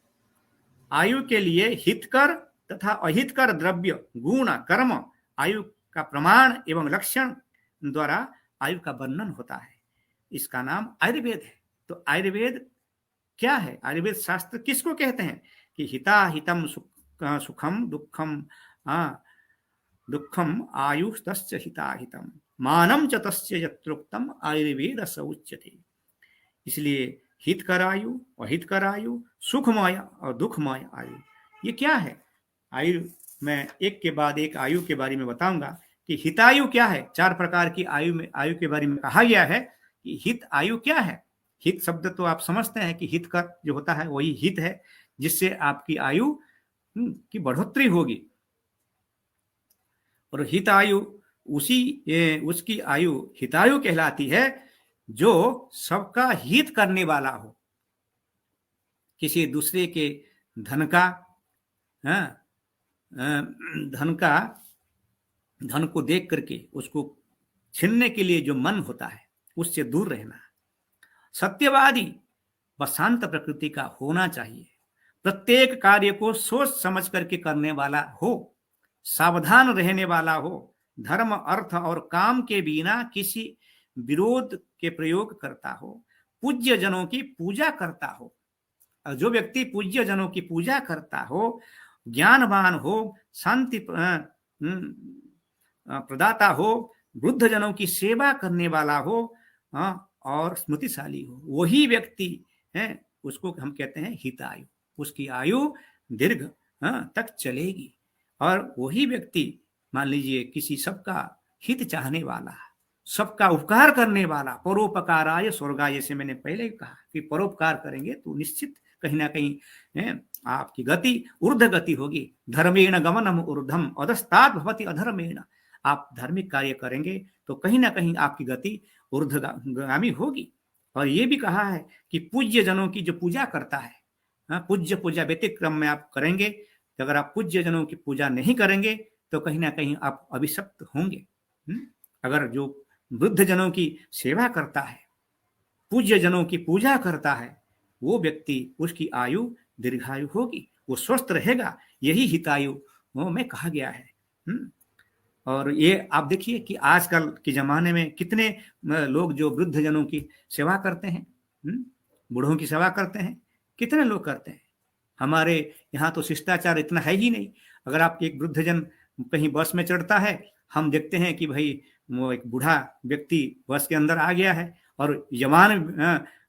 आयु के लिए हितकर तथा अहितकर द्रव्य, गुण, कर्म, आयु का प्रमाण एवं लक्षण द्वारा आयु का वर्णन होता है। इसका नाम आयुर्वेद है। तो आयुर्वेद क्या है? आयुर्वेद शास्त्र किसको कहते हैं कि हिताहितं सुखम दुःखम दुःखम आयु तस्य हिताहितं मानं च तस्य यत्रोक्तम आयुर्वेद स उच्यते। इसलिए हित कर आयु, अहित कर आयु, सुखमय और दुखमय आयु, ये क्या है? आयु मैं एक के बाद एक आयु के बारे में बताऊंगा कि हितायु क्या है। 4 प्रकार की आयु के बारे में कहा गया है कि हित आयु क्या है। हित शब्द तो आप समझते हैं कि हित कर जो होता है वही हित है, जिससे आपकी आयु की बढ़ोतरी होगी। और हित आयु उसकी आयु हितायु कहलाती है जो सबका हित करने वाला हो। किसी दूसरे के धन को देख करके उसको छीनने के लिए जो मन होता है उससे दूर रहना। सत्यवादी व शांत प्रकृति का होना चाहिए। प्रत्येक कार्य को सोच समझ करके करने वाला हो, सावधान रहने वाला हो, धर्म अर्थ और काम के बिना किसी विरोध के प्रयोग करता हो, पूज्य जनों की पूजा करता हो। जो व्यक्ति पूज्य जनों की पूजा करता हो, ज्ञानवान हो, शांति प्रदाता हो, वृद्ध जनों की सेवा करने वाला हो और स्मृतिशाली हो, वही व्यक्ति है, उसको हम कहते हैं हितायु। उसकी आयु दीर्घ तक चलेगी। और वही व्यक्ति मान लीजिए किसी सबका हित चाहने वाला, सबका उपकार करने वाला, परोपकाराय स्वर्गाय, जैसे मैंने पहले कहा कि परोपकार करेंगे तो निश्चित कहीं ना कहीं आपकी गति ऊर्ध गति होगी। धर्मेण गमनम ऊर्ध्वम अधस्तात् भवति अधर्मेण। आप धार्मिक कार्य करेंगे तो कहीं ना कहीं आपकी गति ऊर्ध्वगामी होगी। और ये भी कहा है कि पूज्य जनों की जो पूजा करता है, पूज्य पूजा व्यतिक्रम में आप करेंगे। अगर आप पूज्य जनों की पूजा नहीं करेंगे तो कहीं ना कहीं आप अभिशप्त होंगे। अगर जो वृद्ध जनों की सेवा करता है, पूज्य जनों की पूजा करता है, वो व्यक्ति, उसकी आयु दीर्घायु होगी, वो स्वस्थ रहेगा। यही हितायु में कहा गया है। और ये आप देखिए कि आजकल के जमाने में कितने लोग जो वृद्ध जनों की सेवा करते हैं, बूढ़ों की सेवा करते हैं, कितने लोग करते हैं। हमारे यहाँ तो शिष्टाचार इतना है ही नहीं। अगर आप एक वृद्धजन कहीं बस में चढ़ता है, हम देखते हैं कि भाई वो एक बूढ़ा व्यक्ति बस के अंदर आ गया है और जवान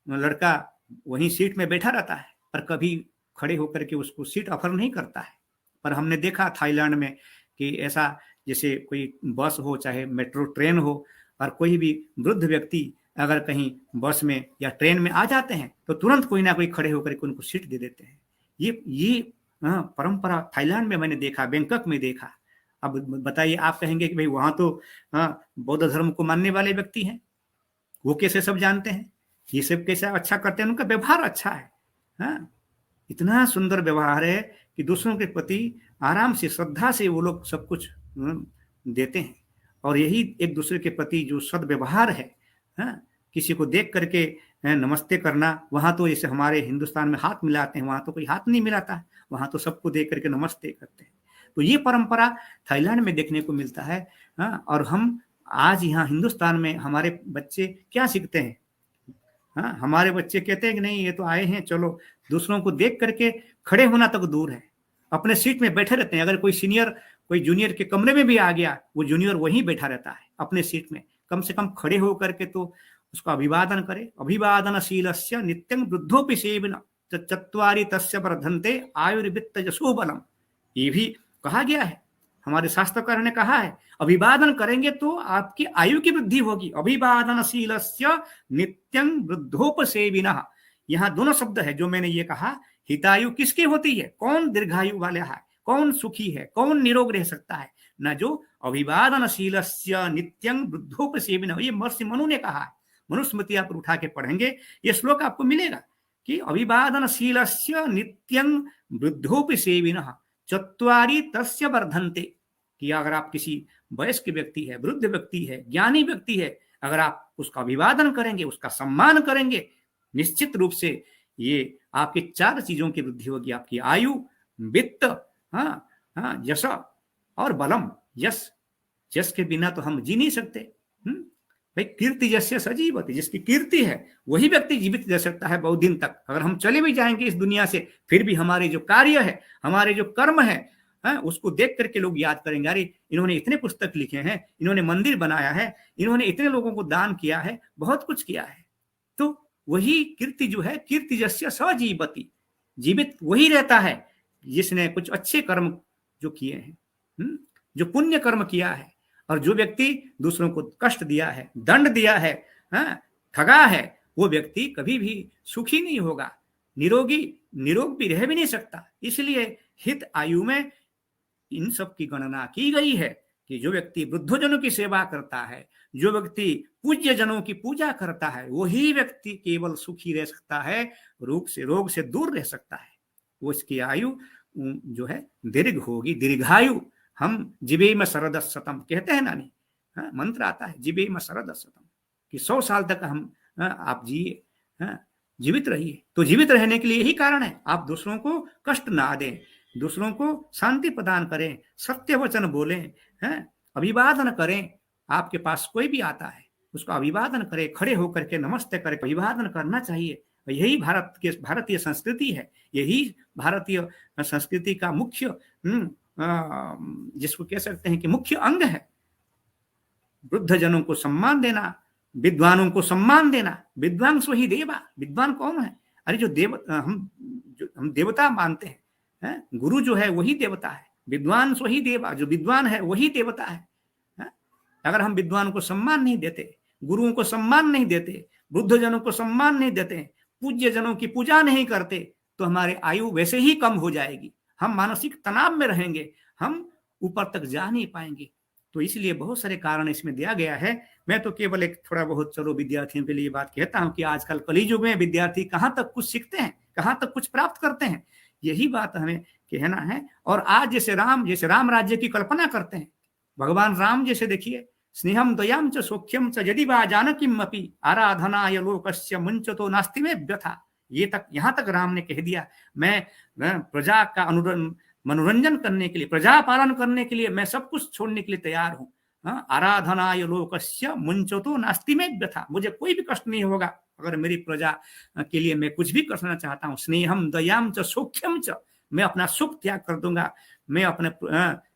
लड़का वहीं सीट में बैठा रहता है, पर कभी खड़े होकर के उसको सीट ऑफर नहीं करता है। पर हमने देखा थाईलैंड में कि ऐसा, जैसे कोई बस हो चाहे मेट्रो ट्रेन हो, और कोई भी वृद्ध व्यक्ति अगर कहीं बस में या ट्रेन में आ जाते हैं तो तुरंत कोई ना कोई खड़े होकर के उनको सीट दे देते हैं। ये परंपरा थाईलैंड में मैंने देखा, बैंकॉक में देखा। अब बताइए, आप कहेंगे कि भाई वहां तो बौद्ध धर्म को मानने वाले व्यक्ति हैं, वो कैसे सब जानते हैं, ये सब कैसे अच्छा करते हैं, उनका व्यवहार अच्छा है। इतना सुंदर व्यवहार है कि दूसरों के प्रति आराम से, श्रद्धा से वो लोग सब कुछ देते हैं। और यही एक दूसरे के प्रति जो सद्व्यवहार है, किसी को देख करके नमस्ते करना। वहां तो जैसे हमारे हिंदुस्तान में हाथ मिलाते हैं, वहां तो कोई हाथ नहीं मिलाता, वहां तो सबको देख करके नमस्ते करते हैं। तो ये परंपरा थाईलैंड में देखने को मिलता है। और हम आज यहाँ हिंदुस्तान में हमारे बच्चे क्या सीखते हैं? हमारे बच्चे कहते हैं कि नहीं, ये तो आए हैं, चलो। दूसरों को देख करके खड़े होना तक दूर है, अपने सीट में बैठे रहते हैं। अगर कोई सीनियर कोई जूनियर के कमरे में भी आ गया, वो जूनियर वहीं बैठा रहता है अपने सीट में। कम से कम खड़े होकर के तो उसका अभिवादन करे। अभिवादनशीलस्य नित्यं वृद्धोपि सेविन चत्वारि तस्य वर्धन्ते आयुर्वित्त यशो बलम। ये भी कहा गया है, हमारे शास्त्रकार ने कहा है, अभिवादन करेंगे तो आपकी आयु की वृद्धि होगी। अभिवादनशीलस्य नित्यं वृद्धोपसेविनः, यहाँ दोनों शब्द है जो मैंने ये कहा। हितायु किसकी होती है, कौन दीर्घायु वाले है, कौन सुखी है, कौन निरोग रह सकता है, न जो अभिवादनशीलस्य नित्यं वृद्धोपसेविनः, ये महर्षि मनु ने कहा है। मनुस्मृति आप उठा के पढ़ेंगे, ये श्लोक आपको मिलेगा कि अभिवादनशीलस्य नित्यं वृद्धोपसेविनः चत्वारि तस्य वर्धन्ते, कि अगर आप किसी वयस्क व्यक्ति है, वृद्ध व्यक्ति है, ज्ञानी व्यक्ति है, अगर आप उसका अभिवादन करेंगे, उसका सम्मान करेंगे, निश्चित रूप से ये आपकी 4 चीजों की वृद्धि होगी, आपकी आयु, वित्त, यश और बलम। यश, यश के बिना तो हम जी नहीं सकते। भाई कीर्ति जस्य सजीवति, जिसकी कीर्ति है वही व्यक्ति जीवित रह सकता है बहुत दिन तक। अगर हम चले भी जाएंगे इस दुनिया से, फिर भी हमारे जो कार्य है, हमारे जो कर्म है, उसको देख करके लोग याद करेंगे, अरे इन्होंने इतने पुस्तक लिखे हैं, इन्होंने मंदिर बनाया है, इन्होंने इतने लोगों को दान किया है, बहुत कुछ किया है। तो वही कीर्ति जो है, कीर्ति जस्य सजीवति, जीवित वही रहता है जिसने कुछ अच्छे कर्म जो किए हैं, जो पुण्य कर्म किया है। और जो व्यक्ति दूसरों को कष्ट दिया है, दंड दिया है, ठगा है, वो व्यक्ति कभी भी सुखी नहीं होगा, निरोग भी रह भी नहीं सकता। इसलिए हित आयु में इन सब की गणना की गई है कि जो व्यक्ति वृद्धजनों की सेवा करता है, जो व्यक्ति पूज्य जनों की पूजा करता है, वही व्यक्ति केवल सुखी रह सकता है, रोग से दूर रह सकता है। वो इसकी आयु जो है दीर्घ होगी, दीर्घायु। हम जीवेम शरद शतम कहते हैं नानी, मंत्र आता है जीवेम शरद शतम, कि 100 साल तक हम आप जिए, जीवित रहिए। तो जीवित रहने के लिए यही कारण है, आप दूसरों को कष्ट ना दें, दूसरों को शांति प्रदान करें, सत्य वचन बोलें, अभिवादन करें। आपके पास कोई भी आता है उसका अभिवादन करें, खड़े होकर के नमस्ते करके अभिवादन करना चाहिए। यही भारतीय संस्कृति है, यही भारतीय संस्कृति का मुख्य जिसको कह सकते हैं कि मुख्य अंग है। वृद्ध जनों को सम्मान देना, विद्वानों को सम्मान देना। विद्वान सो ही देवा, विद्वान कौन है? अरे जो हम देवता मानते हैं, गुरु जो है वही देवता है। विद्वान सो ही देवा, जो विद्वान है वही देवता है। अगर हम विद्वान को सम्मान नहीं देते, गुरुओं को सम्मान नहीं देते, वृद्ध जनों को सम्मान नहीं देते, पूज्य जनों की पूजा नहीं करते, तो हमारे आयु वैसे ही कम हो जाएगी, हम मानसिक तनाव में रहेंगे, हम ऊपर तक जा नहीं पाएंगे। तो इसलिए बहुत सारे कारण इसमें दिया गया है। मैं तो केवल एक थोड़ा बहुत चलो विद्यार्थियों के लिए बात कहता हूं कि आजकल कलियुग में विद्यार्थी कहां तक कुछ सीखते हैं, कहां तक कुछ प्राप्त करते हैं, यही बात हमें कहना है। और आज जैसे राम राज्य की कल्पना करते हैं, भगवान राम जैसे देखिए, स्नेहम दयाम च सौख्यम च यदि वा जानकीम अपि आराधनाय लोकस्य मुंचतो नास्ति में व्यथा। ये तक यहाँ तक राम ने कह दिया, मैं प्रजा का मनोरंजन करने के लिए, प्रजा पालन करने के लिए मैं सब कुछ छोड़ने के लिए तैयार हूँ। आराधनाय लोकस्य मुंचतो नास्ति में व्यथा, मुझे कोई भी कष्ट नहीं होगा अगर मेरी प्रजा के लिए मैं कुछ भी करना चाहता हूँ। स्नेहम दयाम च सौख्यम च, मैं अपना सुख त्याग कर दूंगा, मैं अपने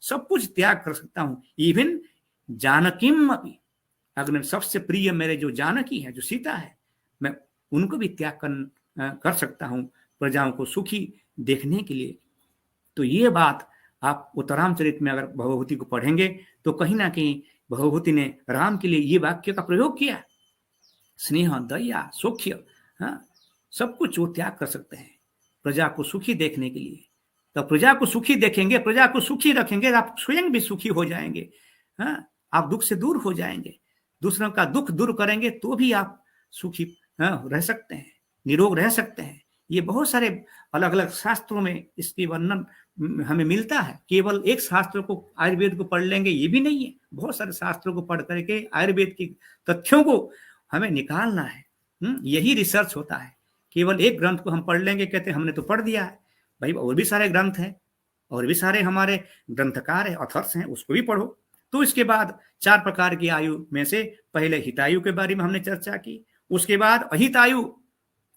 सब कुछ त्याग कर सकता हूँ। इवन जानकीम अपि, अगर सबसे प्रिय मेरे जो जानकी है, जो सीता है, मैं उनको भी त्याग कर सकता हूँ प्रजाओं को सुखी देखने के लिए। तो ये बात आप उत्तरामचरित में अगर भवभूति को पढ़ेंगे तो कहीं ना कहीं भवभूति ने राम के लिए ये वाक्य का प्रयोग किया। स्नेह दया सौख्य, सब कुछ वो त्याग कर सकते हैं प्रजा को सुखी देखने के लिए। तो प्रजा को सुखी देखेंगे, प्रजा को सुखी रखेंगे, आप स्वयं भी सुखी हो जाएंगे, आप दुख से दूर हो जाएंगे। दूसरों का दुख दूर करेंगे तो भी आप सुखी रह सकते हैं, निरोग रह सकते हैं। ये बहुत सारे अलग अलग शास्त्रों में इसकी वर्णन हमें मिलता है। केवल एक शास्त्र को, आयुर्वेद को पढ़ लेंगे ये भी नहीं है, बहुत सारे शास्त्रों को पढ़ करके आयुर्वेद की तथ्यों को हमें निकालना है। यही रिसर्च होता है। केवल एक ग्रंथ को हम पढ़ लेंगे, कहते हमने तो पढ़ दिया है। भाई और भी सारे ग्रंथ हैं, और भी सारे हमारे ग्रंथकार है, ऑथर्स हैं, उसको भी पढ़ो। तो इसके बाद 4 प्रकार की आयु में से पहले हितायु के बारे में हमने चर्चा की। उसके बाद अहितायु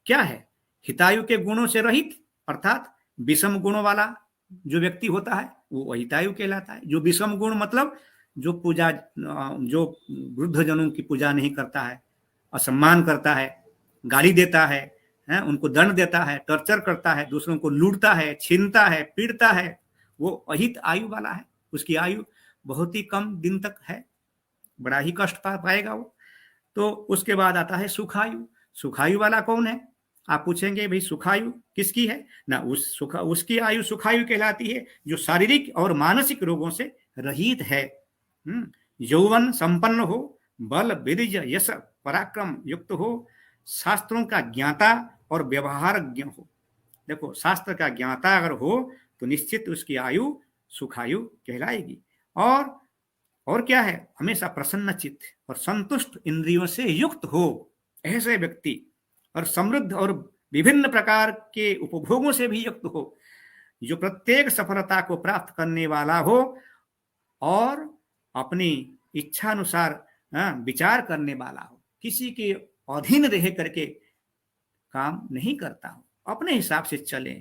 क्या है? हितायु के गुणों से रहित, अर्थात विषम गुणों वाला जो व्यक्ति होता है वो अहितायु कहलाता है। जो विषम गुण मतलब जो वृद्ध जनों की पूजा नहीं करता है, असम्मान करता है, गाली देता है, उनको दंड देता है, टॉर्चर करता है, दूसरों को लूटता है, छीनता है, पीड़ता है, वो अहित आयु वाला है, उसकी आयु बहुत ही कम दिन तक है, बड़ा ही कष्ट पाएगा वो। तो उसके बाद आता है सुखायु। सुखायु वाला कौन है? आप पूछेंगे भाई सुखायु किसकी है ना, उसकी आयु सुखायु कहलाती है जो शारीरिक और मानसिक रोगों से रहित है, यौवन संपन्न हो, बल वीर्य यश पराक्रम युक्त हो, शास्त्रों का ज्ञाता और व्यवहारज्ञ हो। देखो, शास्त्र का ज्ञाता अगर हो तो निश्चित उसकी आयु सुखायु कहलाएगी। और क्या है? हमेशा प्रसन्न चित्त और संतुष्ट इंद्रियों से युक्त हो, ऐसे व्यक्ति, और समृद्ध और विभिन्न प्रकार के उपभोगों से भी युक्त हो, जो प्रत्येक सफलता को प्राप्त करने वाला हो और अपनी इच्छा अनुसार विचार करने वाला हो, किसी के अधीन रह करके काम नहीं करता हो, अपने हिसाब से चले,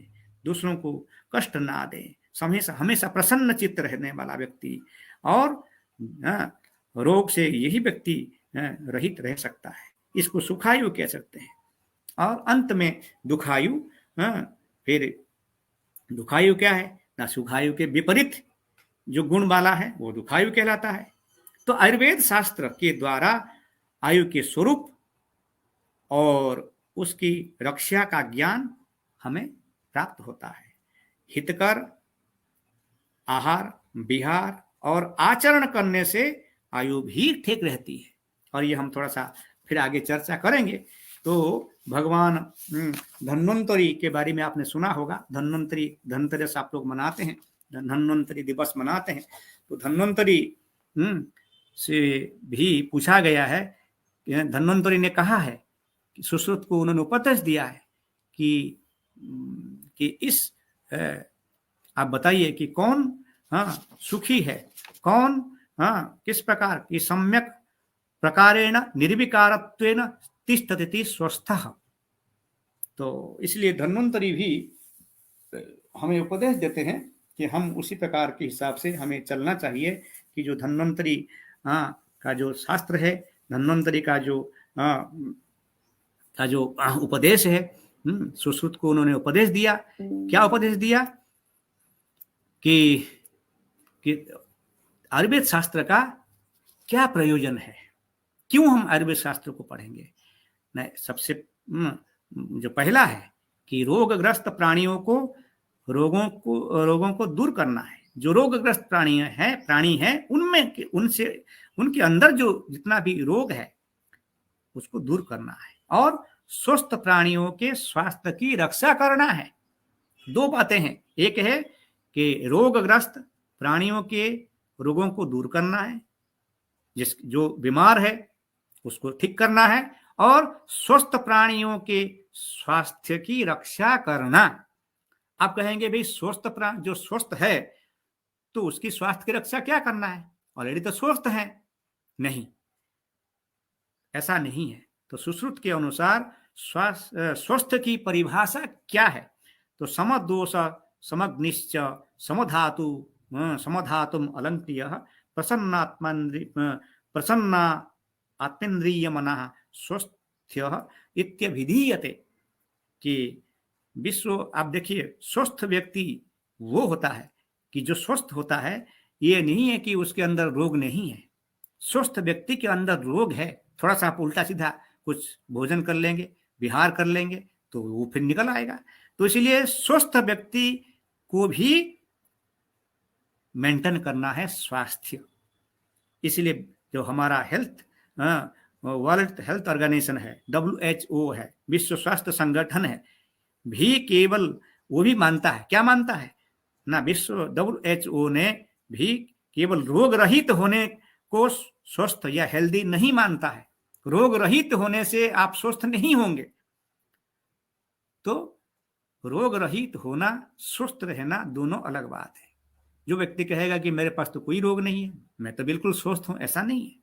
दूसरों को कष्ट ना दे, हमेशा प्रसन्न चित्त रहने वाला व्यक्ति, और रोग से यही व्यक्ति रहित रह सकता है, इसको सुखायु कह सकते हैं। और अंत में दुखायु। फिर दुखायु क्या है ना, सुखायु के विपरीत जो गुण वाला है वो दुखायु कहलाता है। तो आयुर्वेद शास्त्र के द्वारा आयु के स्वरूप और उसकी रक्षा का ज्ञान हमें प्राप्त होता है। हितकर आहार विहार और आचरण करने से आयु भी ठीक रहती है, और ये हम थोड़ा सा फिर आगे चर्चा करेंगे। तो भगवान धन्वंतरी के बारे में आपने सुना होगा, धनतेरस आप लोग मनाते हैं, धन्वंतरी दिवस मनाते हैं। तो धन्वंतरी से भी पूछा गया है, धन्वंतरी ने कहा है कि सुश्रुत को उन्होंने उपदेश दिया है कि इस आप बताइए कि कौन सुखी है, कौन किस प्रकार की सम्यक प्रकारेण निर्विकारत्वेन तिष्ठति स्वस्थः। तो इसलिए धन्वंतरी भी हमें उपदेश देते हैं कि हम उसी प्रकार के हिसाब से हमें चलना चाहिए कि जो धन्वंतरी का जो शास्त्र है, धन्वंतरी का जो उपदेश है, सुश्रुत को उन्होंने उपदेश दिया। क्या उपदेश दिया? कि आयुर्वेद शास्त्र का क्या प्रयोजन है, क्यों हम आयुर्वेद शास्त्र को पढ़ेंगे। नहीं, सबसे जो पहला है कि रोगग्रस्त प्राणियों को रोगों को दूर करना है। जो रोगग्रस्त प्राणी है उनके अंदर जो जितना भी रोग है उसको दूर करना है, और स्वस्थ प्राणियों के स्वास्थ्य की रक्षा करना है। दो बातें हैं, एक है कि रोगग्रस्त प्राणियों के रोगों को दूर करना है, जो बीमार है उसको ठीक करना है, और स्वस्थ प्राणियों के स्वास्थ्य की रक्षा करना। आप कहेंगे भाई जो स्वस्थ है तो उसकी स्वास्थ्य की रक्षा क्या करना है, ऑलरेडी तो स्वस्थ है। नहीं, ऐसा नहीं है। तो सुश्रुत के अनुसार स्वस्थ की परिभाषा क्या है? तो समदोष समग्निश्च समधातुम अलंक्रिय प्रसन्ना आत्मेन्द्रिय मनः स्वस्थ्य इत्यभिधीयते। कि विश्व, आप देखिए, स्वस्थ व्यक्ति वो होता है कि जो स्वस्थ होता है, ये नहीं है कि उसके अंदर रोग नहीं है। स्वस्थ व्यक्ति के अंदर रोग है, थोड़ा सा आप उल्टा सीधा कुछ भोजन कर लेंगे, विहार कर लेंगे तो वो फिर निकल आएगा। तो इसलिए स्वस्थ व्यक्ति को भी मेंटेन करना है स्वास्थ्य। इसलिए जो हमारा वर्ल्ड हेल्थ ऑर्गेनाइजेशन है, WHO है, विश्व स्वास्थ्य संगठन है, भी केवल वो भी मानता है, क्या मानता है ना, विश्व WHO ने भी केवल रोग रहित होने को स्वस्थ या हेल्दी नहीं मानता है। रोग रहित होने से आप स्वस्थ नहीं होंगे। तो रोग रहित होना, स्वस्थ रहना दोनों अलग बात है। जो व्यक्ति कहेगा कि मेरे पास तो कोई रोग नहीं है, मैं तो बिल्कुल स्वस्थ हूं, ऐसा नहीं है।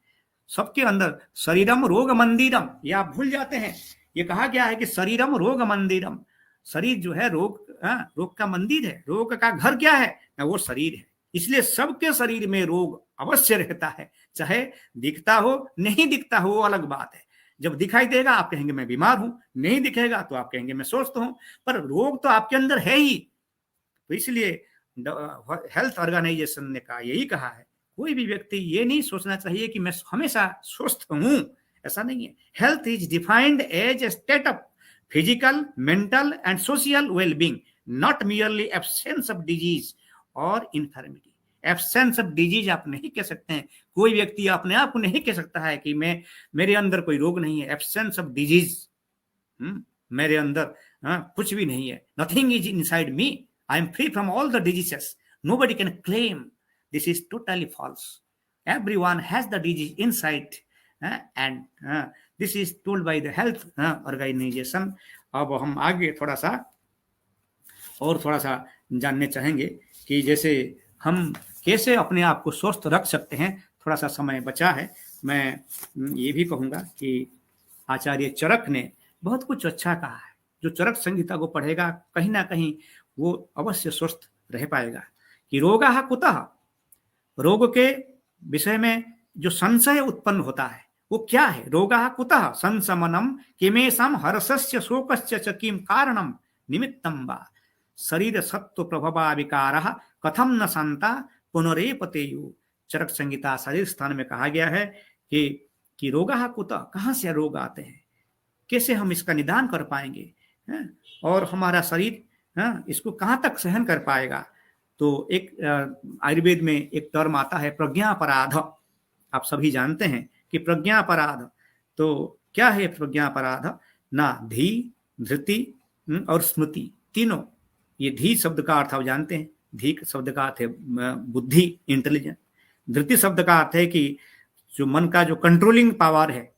सबके अंदर शरीरम रोग मंदिरम, ये आप भूल जाते हैं। ये कहा गया है कि शरीरम रोग मंदिरम, शरीर जो है रोग का मंदिर है। रोग का घर क्या है ना, वो शरीर है। इसलिए सबके शरीर में रोग अवश्य रहता है, चाहे दिखता हो नहीं दिखता हो, वो अलग बात है। जब दिखाई देगा आप कहेंगे मैं बीमार हूं, नहीं दिखेगा तो आप कहेंगे मैं स्वस्थ हूं, पर रोग तो आपके अंदर है ही। तो इसलिए हेल्थ ऑर्गेनाइजेशन ने कहा, यही कहा है, कोई भी व्यक्ति ये नहीं सोचना चाहिए कि मैं हमेशा स्वस्थ हूं, ऐसा नहीं है। Health is defined as a state of physical, mental and social wellbeing, not merely absence of disease और इन्फर्मिटी। एब्सेंस ऑफ डिजीज आप नहीं कह सकते हैं, कोई व्यक्ति अपने आप को नहीं कह सकता है कि मैं, मेरे अंदर कोई रोग नहीं है। एब्सेंस ऑफ डिजीज, मेरे अंदर कुछ भी नहीं है, nothing is inside me, I am free from all the diseases, nobody can claim, this is totally false, everyone has the disease inside, and this is told by the health organization। अब हम आगे थोड़ा सा जानने चाहेंगे कि जैसे हम कैसे अपने आप को स्वस्थ रख सकते हैं। थोड़ा सा समय बचा है, मैं ये भी कहूँगा कि आचार्य चरक ने बहुत कुछ अच्छा कहा है। जो चरक संहिता को पढ़ेगा कहीं ना कहीं वो अवश्य स्वस्थ रह पाएगा। कि रोगाः कुतः, रोग के विषय में जो संशय उत्पन्न होता है वो क्या है। रोगाः कुतः संशमनम किमेषां हर्षस्य शोकस्य च किं कारणम निमित्तं वा, शरीर सत्व प्रभवा विकारः कथम न शांता पुनरेपतेयु। चरक संहिता शरीर स्थान में कहा गया है कि रोगाः कुतः, कहाँ से रोग आते हैं, कैसे हम इसका निदान कर पाएंगे, और हमारा शरीर इसको कहाँ तक सहन कर पाएगा। तो एक आयुर्वेद में एक टर्म आता है प्रज्ञापराध, आप सभी जानते हैं कि प्रज्ञापराध, तो क्या है प्रज्ञापराध ना, धी, धृति और स्मृति, तीनों। ये धी शब्द का अर्थ आप जानते हैं, धी शब्द का अर्थ है बुद्धि, इंटेलिजेंस। धृति शब्द का अर्थ है कि जो मन का जो कंट्रोलिंग पावर है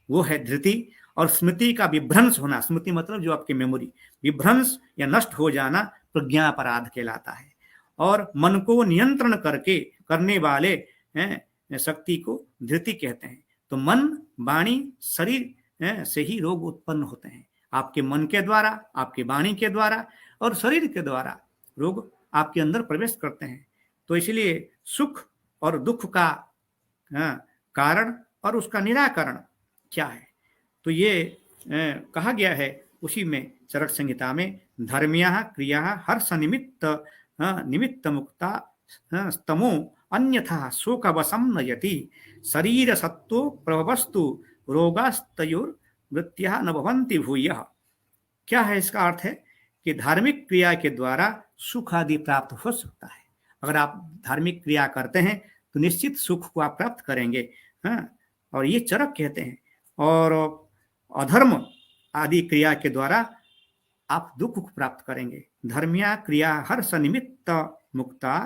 वो है धृति, और स्मृति का विभ्रंश होना, स्मृति मतलब जो आपकी मेमोरी, विभ्रंश या नष्ट हो जाना प्रज्ञापराध कहलाता है। और मन को नियंत्रण करने वाले शक्ति को धृति कहते हैं। तो मन, वाणी, शरीर से ही रोग उत्पन्न होते हैं। आपके मन के द्वारा, आपके वाणी के द्वारा और शरीर के द्वारा रोग आपके अंदर प्रवेश करते हैं। तो इसलिए सुख और दुख का कारण और उसका निराकरण क्या है, तो ये कहा गया है उसी में चरक संहिता में, धर्म्याः क्रियाः हर्ष निमित्त मुक्ता स्तमो अन्यथा शोकवशं नयति, शरीर सत्तो प्रभवस्तु रोगास्तयोर्मृत्याः न भवन्ति भूयः। क्या है इसका अर्थ है कि धार्मिक क्रिया के द्वारा सुख आदि प्राप्त हो सकता है। अगर आप धार्मिक क्रिया करते हैं तो निश्चित सुख को आप प्राप्त करेंगे, और ये चरक कहते हैं। और अधर्म आदि क्रिया के द्वारा आप दुख को प्राप्त करेंगे। धर्मिया क्रिया हर्ष निमित्त मुक्ता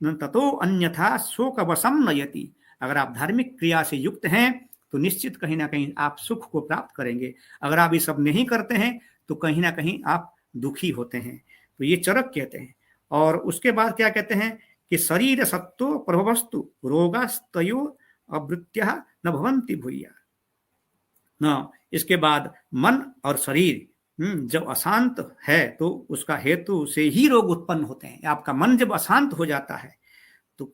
ततो अन्यथा शोकवशं नयति। अगर आप धार्मिक क्रिया से युक्त हैं तो निश्चित कहीं ना कहीं आप सुख को प्राप्त करेंगे। अगर आप ये सब नहीं करते हैं तो कहीं ना कहीं आप दुखी होते हैं। तो ये चरक कहते हैं। और उसके बाद क्या कहते हैं कि शरीर सत्तो प्रभवस्तु रोगास्तयो अवृत्त्या न भवन्ति भूयः। ना, इसके बाद मन और शरीर जब अशांत है तो उसका हेतु से ही रोग उत्पन्न होते हैं। आपका मन जब अशांत हो जाता है तो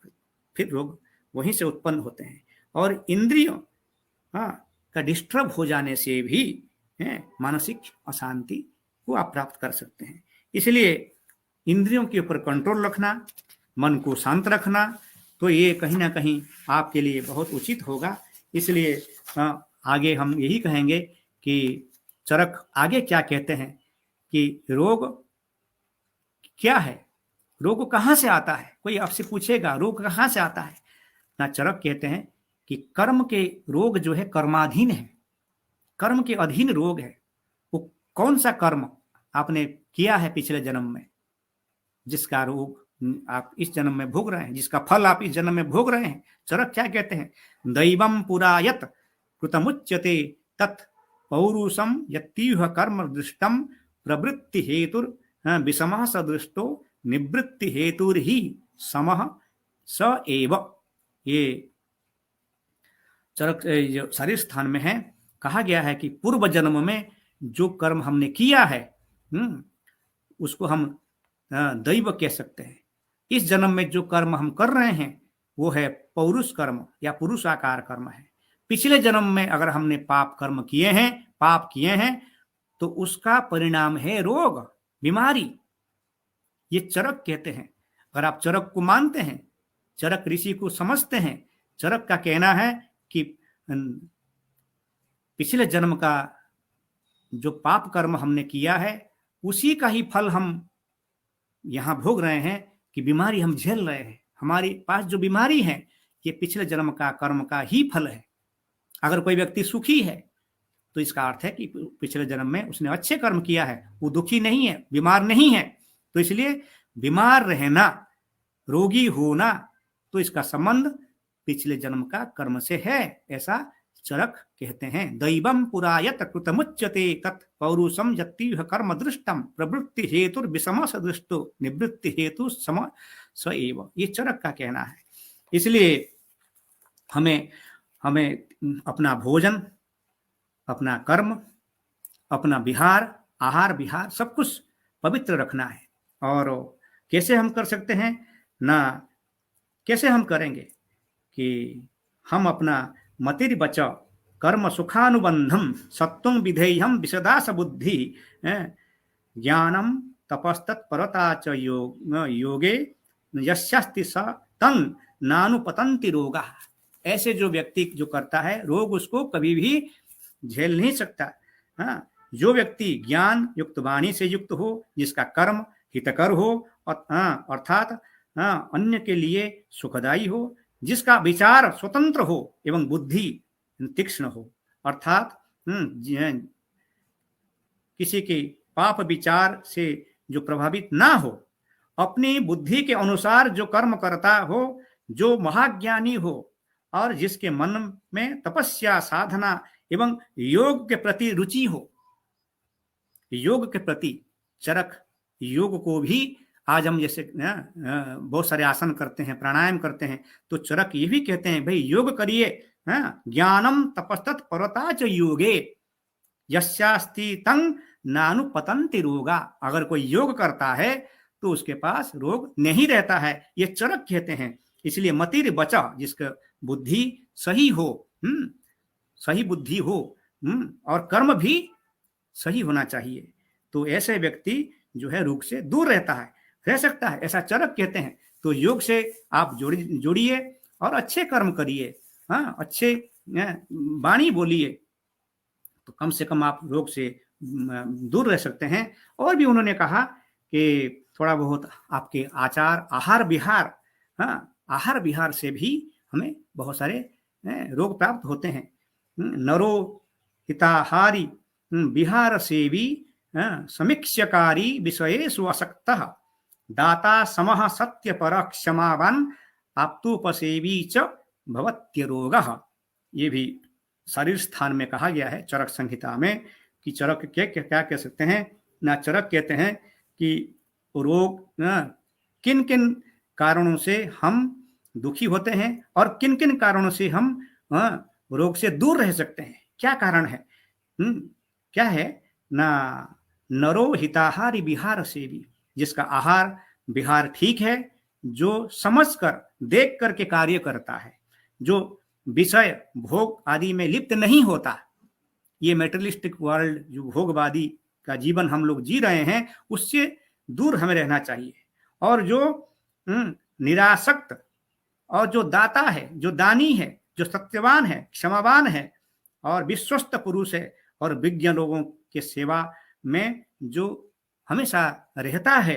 फिर रोग वहीं से उत्पन्न होते हैं। और इंद्रियों का डिस्टर्ब हो जाने से भी मानसिक अशांति को आप प्राप्त कर सकते हैं। इसलिए इंद्रियों के ऊपर कंट्रोल रखना, मन को शांत रखना, तो ये कहीं ना कहीं आपके लिए बहुत उचित होगा। इसलिए आगे हम यही कहेंगे कि चरक आगे क्या कहते हैं कि रोग क्या है, रोग कहाँ से आता है। कोई आपसे पूछेगा रोग कहाँ से आता है ना, चरक कहते हैं कि कर्म के रोग जो है कर्माधीन है, कर्म के अधीन रोग है। वो कौन सा कर्म आपने किया है पिछले जन्म में, जिसका रोग आप इस जन्म में भोग रहे हैं, जिसका फल आप इस जन्म में भोग रहे हैं। चरक क्या कहते हैं, दैवम पुरायत कृतमुच्यते तत् पौरुषम यत्तीह कर्म दृष्टम प्रवृत्ति हेतुर विषमः सदृष्टो निवृत्ति हेतुर ही समः स एव। ये चरक जो शरीर स्थान में है कहा गया है कि पूर्व जन्म में जो कर्म हमने किया है उसको हम दैव कह सकते हैं। इस जन्म में जो कर्म हम कर रहे हैं वो है पौरुष कर्म या पुरुषाकार कर्म है। पिछले जन्म में अगर हमने पाप कर्म किए हैं, पाप किए हैं, तो उसका परिणाम है रोग, बीमारी। ये चरक कहते हैं। अगर आप चरक को मानते हैं, चरक ऋषि को समझते हैं, चरक का कहना है कि पिछले जन्म का जो पाप कर्म हमने किया है उसी का ही फल हम यहां भोग रहे हैं, कि बीमारी हम झेल रहे हैं, हमारे पास जो बीमारी है ये पिछले जन्म का कर्म का ही फल है। अगर कोई व्यक्ति सुखी है तो इसका अर्थ है कि पिछले जन्म में उसने अच्छे कर्म किया है, वो दुखी नहीं है, बीमार नहीं है। तो इसलिए बीमार रहना, रोगी होना, तो इसका संबंध पिछले जन्म का कर्म से है, ऐसा चरक कहते हैं। दैवम पुरायत कृतमुच्यते तत् पौरुषम यत्तीह कर्म दृष्टम प्रवृत्ति हेतु विषम सदृष्टो निवृत्ति हेतु सम स एव, ये चरक का कहना है। इसलिए हमें अपना भोजन, अपना कर्म, अपना विहार, आहार विहार सब कुछ पवित्र रखना है। और कैसे हम कर सकते हैं ना, कैसे हम करेंगे कि हम अपना मतिर्वच कर्म सुखानुबंधम सत्वं विधेयम विशदास बुद्धि ज्ञानम तपस्तत्परता च योगे यस्यास्ति स तं नानुपतंति रोगा। ऐसे जो व्यक्ति जो करता है, रोग उसको कभी भी झेल नहीं सकता। हाँ, जो व्यक्ति ज्ञान युक्त वाणी से युक्त हो, जिसका कर्म हितकर हो अर्थात अन्य के लिए सुखदायी हो, जिसका विचार स्वतंत्र हो एवं बुद्धि तीक्ष्ण हो, अर्थात किसी के पाप विचार से जो प्रभावित ना हो, अपनी बुद्धि के अनुसार जो कर्म करता हो, जो महाज्ञानी हो और जिसके मन में तपस्या साधना एवं योग के प्रति रुचि हो। योग के प्रति चरक योग को भी, आज हम जैसे बहुत सारे आसन करते हैं, प्राणायाम करते हैं, तो चरक ये भी कहते हैं भाई योग करिए, ज्ञानम तपस्तत् परता च योगे यस्यास्ति तं नानुपतंति रोगा। अगर कोई योग करता है तो उसके पास रोग नहीं रहता है, ये चरक कहते हैं। इसलिए मतिर बचा, जिसका बुद्धि सही हो, सही बुद्धि हो, और कर्म भी सही होना चाहिए, तो ऐसे व्यक्ति जो है रोग से दूर रहता है, रह सकता है, ऐसा चरक कहते हैं। तो योग से आप जोड़िए और अच्छे कर्म करिए, अच्छे वाणी बोलिए, तो कम से कम आप रोग से दूर रह सकते हैं। और भी उन्होंने कहा कि थोड़ा बहुत आपके आचार, आहार विहार, आहार विहार से भी हमें बहुत सारे रोग प्राप्त होते हैं। नरो हिताहारी विहार सेवी समीक्षकारी विषयेषु असक्तः दाता समः सत्यपर क्षमावान आप्तोपसेवी च भवत्यरोगः। ये भी शरीर स्थान में कहा गया है चरक संहिता में, कि चरक क्या कह सकते हैं ना, चरक कहते हैं कि रोग किन किन कारणों से हम दुखी होते हैं और किन किन कारणों से हम रोग से दूर रह सकते हैं, क्या कारण है। क्या है ना, नरो हिताहारी विहार सेवी, जिसका आहार विहार ठीक है, जो समझकर देख करके कार्य करता है, जो विषय भोग आदि में लिप्त नहीं होता। ये मेटेरियलिस्टिक वर्ल्ड, जो भोगवादी का जीवन हम लोग जी रहे हैं, उससे दूर हमें रहना चाहिए। और जो निरासक्त और जो दाता है, जो दानी है, जो सत्यवान है, क्षमावान है और विश्वस्त पुरुष है और विज्ञ लोगों के सेवा में जो हमेशा रहता है,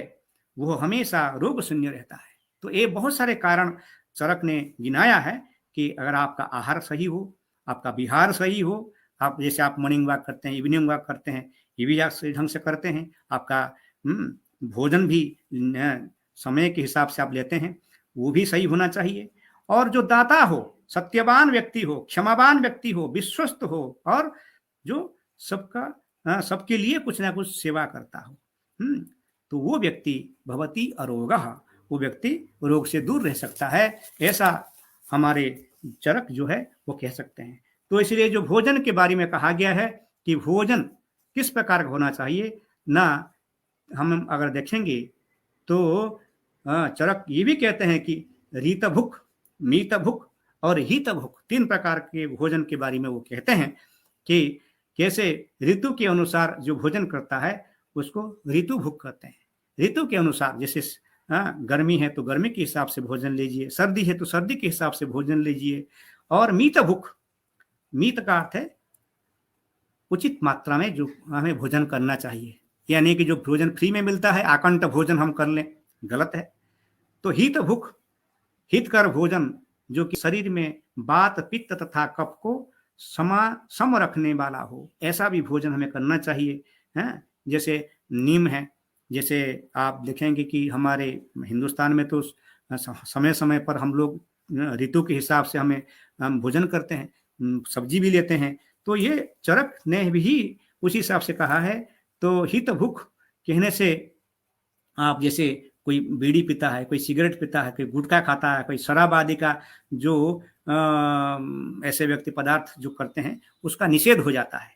वो हमेशा रोग शून्य रहता है। तो ये बहुत सारे कारण चरक ने गिनाया है कि अगर आपका आहार सही हो, आपका विहार सही हो, आप जैसे आप मॉर्निंग वॉक करते हैं, इवनिंग वॉक करते हैं, ये भी सही ढंग से करते हैं, आपका भोजन भी समय के हिसाब से आप लेते हैं, वो भी सही होना चाहिए। और जो दाता हो, सत्यवान व्यक्ति हो, क्षमावान व्यक्ति हो, विश्वस्त हो और जो सबके लिए कुछ ना कुछ सेवा करता हो, तो वो व्यक्ति भवति अरोगः, वो व्यक्ति रोग से दूर रह सकता है, ऐसा हमारे चरक जो है वो कह सकते हैं। तो इसलिए जो भोजन के बारे में कहा गया है कि भोजन किस प्रकार का होना चाहिए ना, हम अगर देखेंगे तो चरक ये भी कहते हैं कि रीत भुख, मीत भुख और हित भुख, 3 प्रकार के भोजन के बारे में वो कहते हैं कि कैसे ऋतु के अनुसार जो भोजन करता है उसको ऋतु भुख कहते हैं। ऋतु के अनुसार, जैसे गर्मी है तो गर्मी के हिसाब से भोजन लीजिए, सर्दी है तो सर्दी के हिसाब से भोजन लीजिए। और मीत भूख, मीत का अर्थ है उचित मात्रा में जो हमें भोजन करना चाहिए, यानी कि जो भोजन फ्री में मिलता है आकंठ भोजन हम कर लें, गलत है। तो हित भूख, हितकर भोजन जो कि शरीर में वात पित्त तथा कफ को सम रखने वाला हो, ऐसा भी भोजन हमें करना चाहिए। हैं, जैसे नीम है, जैसे आप देखेंगे कि हमारे हिंदुस्तान में तो समय समय पर हम लोग ऋतु के हिसाब से हम भोजन करते हैं, सब्जी भी लेते हैं। तो ये चरक ने भी उसी हिसाब से कहा है। तो हित भूख कहने से आप जैसे कोई बीड़ी पीता है, कोई सिगरेट पीता है, कोई गुटखा खाता है, कोई शराब आदि का जो ऐसे व्यक्ति पदार्थ जो करते हैं उसका निषेध हो जाता है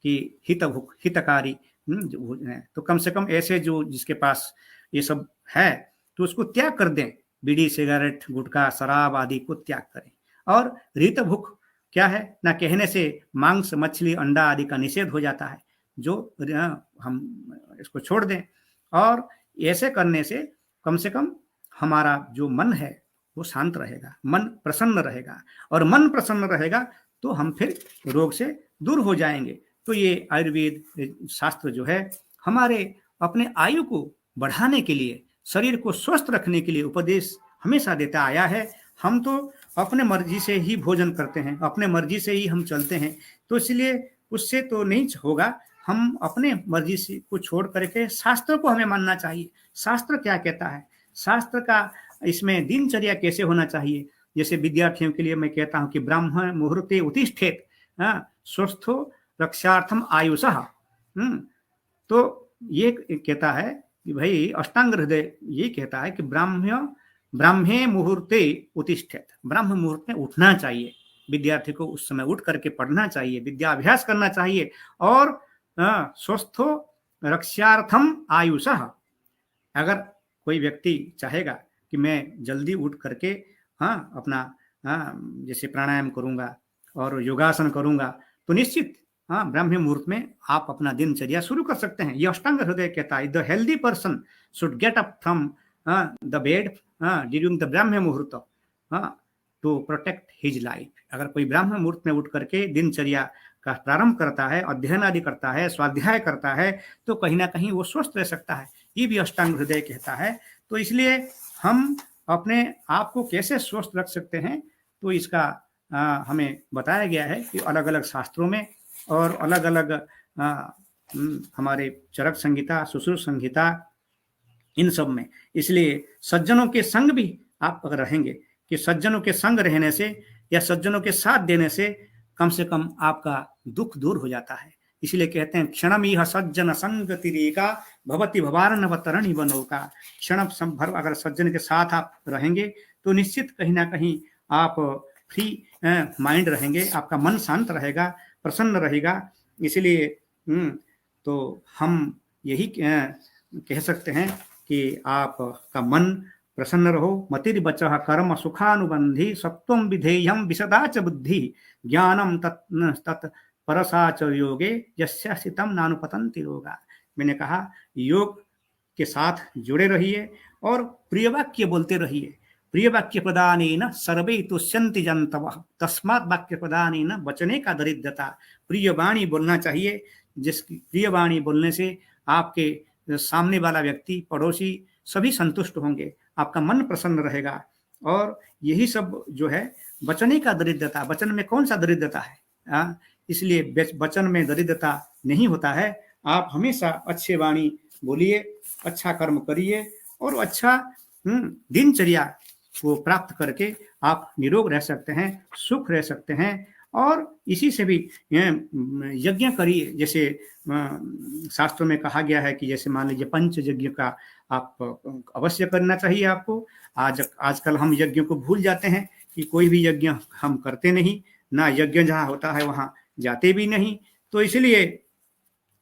कि हित भूख, हितकारी। तो कम से कम ऐसे जो जिसके पास ये सब है तो उसको त्याग कर दें, बीड़ी सिगरेट गुटखा शराब आदि को त्याग करें। और ऋत भूख क्या है ना, कहने से मांस मछली अंडा आदि का निषेध हो जाता है, जो हम इसको छोड़ दें। और ऐसे करने से कम हमारा जो मन है वो शांत रहेगा, मन प्रसन्न रहेगा, और मन प्रसन्न रहेगा तो हम फिर रोग से दूर हो जाएंगे। तो ये आयुर्वेद शास्त्र जो है हमारे अपने आयु को बढ़ाने के लिए, शरीर को स्वस्थ रखने के लिए उपदेश हमेशा देता आया है। हम तो अपने मर्जी से ही भोजन करते हैं, अपने मर्जी से ही हम चलते हैं, तो इसलिए उससे तो नहीं होगा। हम अपने मर्जी से को छोड़ करके शास्त्र को हमें मानना चाहिए। शास्त्र क्या कहता है, शास्त्र का इसमें दिनचर्या कैसे होना चाहिए। जैसे विद्यार्थियों के लिए मैं कहता हूँ कि ब्राह्मण मुहूर्ते उत्तिष्ठेत स्वस्थो रक्षार्थम आयुषः। तो ये कहता है कि भाई अष्टांग हृदय ये कहता है कि ब्राह्मे मुहूर्ते उत्तिष्ठेत, ब्राह्म मुहूर्त में उठना चाहिए, विद्यार्थी को उस समय उठ करके पढ़ना चाहिए, विद्याभ्यास करना चाहिए। और स्वस्थो रक्षार्थम आयुषः, अगर कोई व्यक्ति चाहेगा कि मैं जल्दी उठ करके अपना जैसे प्राणायाम करूंगा और योगासन करूंगा, तो निश्चित ब्राह्मी मुहूर्त में आप अपना दिनचर्या शुरू कर सकते हैं। यह अष्टांग हृदय कहता है the healthy person should get up from the bed during the Brahmi मुहूर्त टू प्रोटेक्ट हिज लाइफ। अगर कोई ब्राह्मी मुहूर्त में उठ करके दिनचर्या का प्रारंभ करता है, अध्ययन आदि करता है, स्वाध्याय करता है, तो कहीं ना कहीं वो स्वस्थ रह सकता है। ये भी अष्टांग हृदय कहता है। तो इसलिए हम अपने आप को कैसे स्वस्थ रख सकते हैं, तो इसका हमें बताया गया है कि अलग अलग शास्त्रों में और अलग अलग हमारे चरक संहिता, सुश्रुत संहिता, इन सब में। इसलिए सज्जनों के संग भी आप अगर रहेंगे, कि सज्जनों के संग रहने से या सज्जनों के साथ देने से कम आपका दुख दूर हो जाता है। इसलिए कहते हैं क्षणम यह सज्जन संगतिरेका भवति भवार्णवतरणि बनोका। क्षण भर अगर सज्जन के साथ आप रहेंगे तो निश्चित कहीं ना कहीं आप फ्री माइंड रहेंगे, आपका मन शांत रहेगा, प्रसन्न रहेगा। इसलिए तो हम यही कह सकते हैं कि आपका मन प्रसन्न रहो। मतिर्वचः कर्म सुखानुबंधी सत्वं विधेयं विशदा च बुद्धि ज्ञानम तत् परसा च योगे यस्य स्थितं नानुपतन्ति रोगा। मैंने कहा योग के साथ जुड़े रहिए और प्रिय वाक्य बोलते रहिए। प्रिय वाक्य प्रदानेन सर्वे तुष्यन्ति जन्तवः तस्मात् वाक्य प्रदानेन वचने का दरिद्रता। प्रिय वाणी बोलना चाहिए, जिसकी प्रिय वाणी बोलने से आपके सामने वाला व्यक्ति, पड़ोसी सभी संतुष्ट होंगे, आपका मन प्रसन्न रहेगा। और यही सब जो है वचने का दरिद्रता। वचन में कौन सा दरिद्रता है? इसलिए वचन में दरिद्रता नहीं होता है। आप हमेशा अच्छे वाणी बोलिए, अच्छा कर्म करिए और अच्छा दिनचर्या को प्राप्त करके आप निरोग रह सकते हैं, सुख रह सकते हैं। और इसी से भी यज्ञ करिए। जैसे शास्त्रों में कहा गया है कि जैसे मान लीजिए पंच यज्ञ का आप अवश्य करना चाहिए आपको। आजकल हम यज्ञ को भूल जाते हैं कि कोई भी यज्ञ हम करते नहीं, ना यज्ञ जहाँ होता है वहाँ जाते भी नहीं। तो इसलिए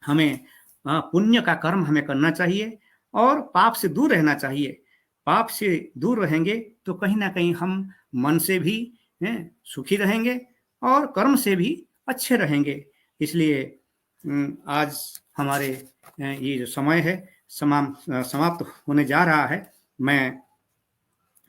हमें पुण्य का कर्म हमें करना चाहिए और पाप से दूर रहना चाहिए। पाप से दूर रहेंगे तो कहीं ना कहीं हम मन से भी सुखी रहेंगे और कर्म से भी अच्छे रहेंगे। इसलिए आज हमारे ये जो समय है समाप्त होने जा रहा है। मैं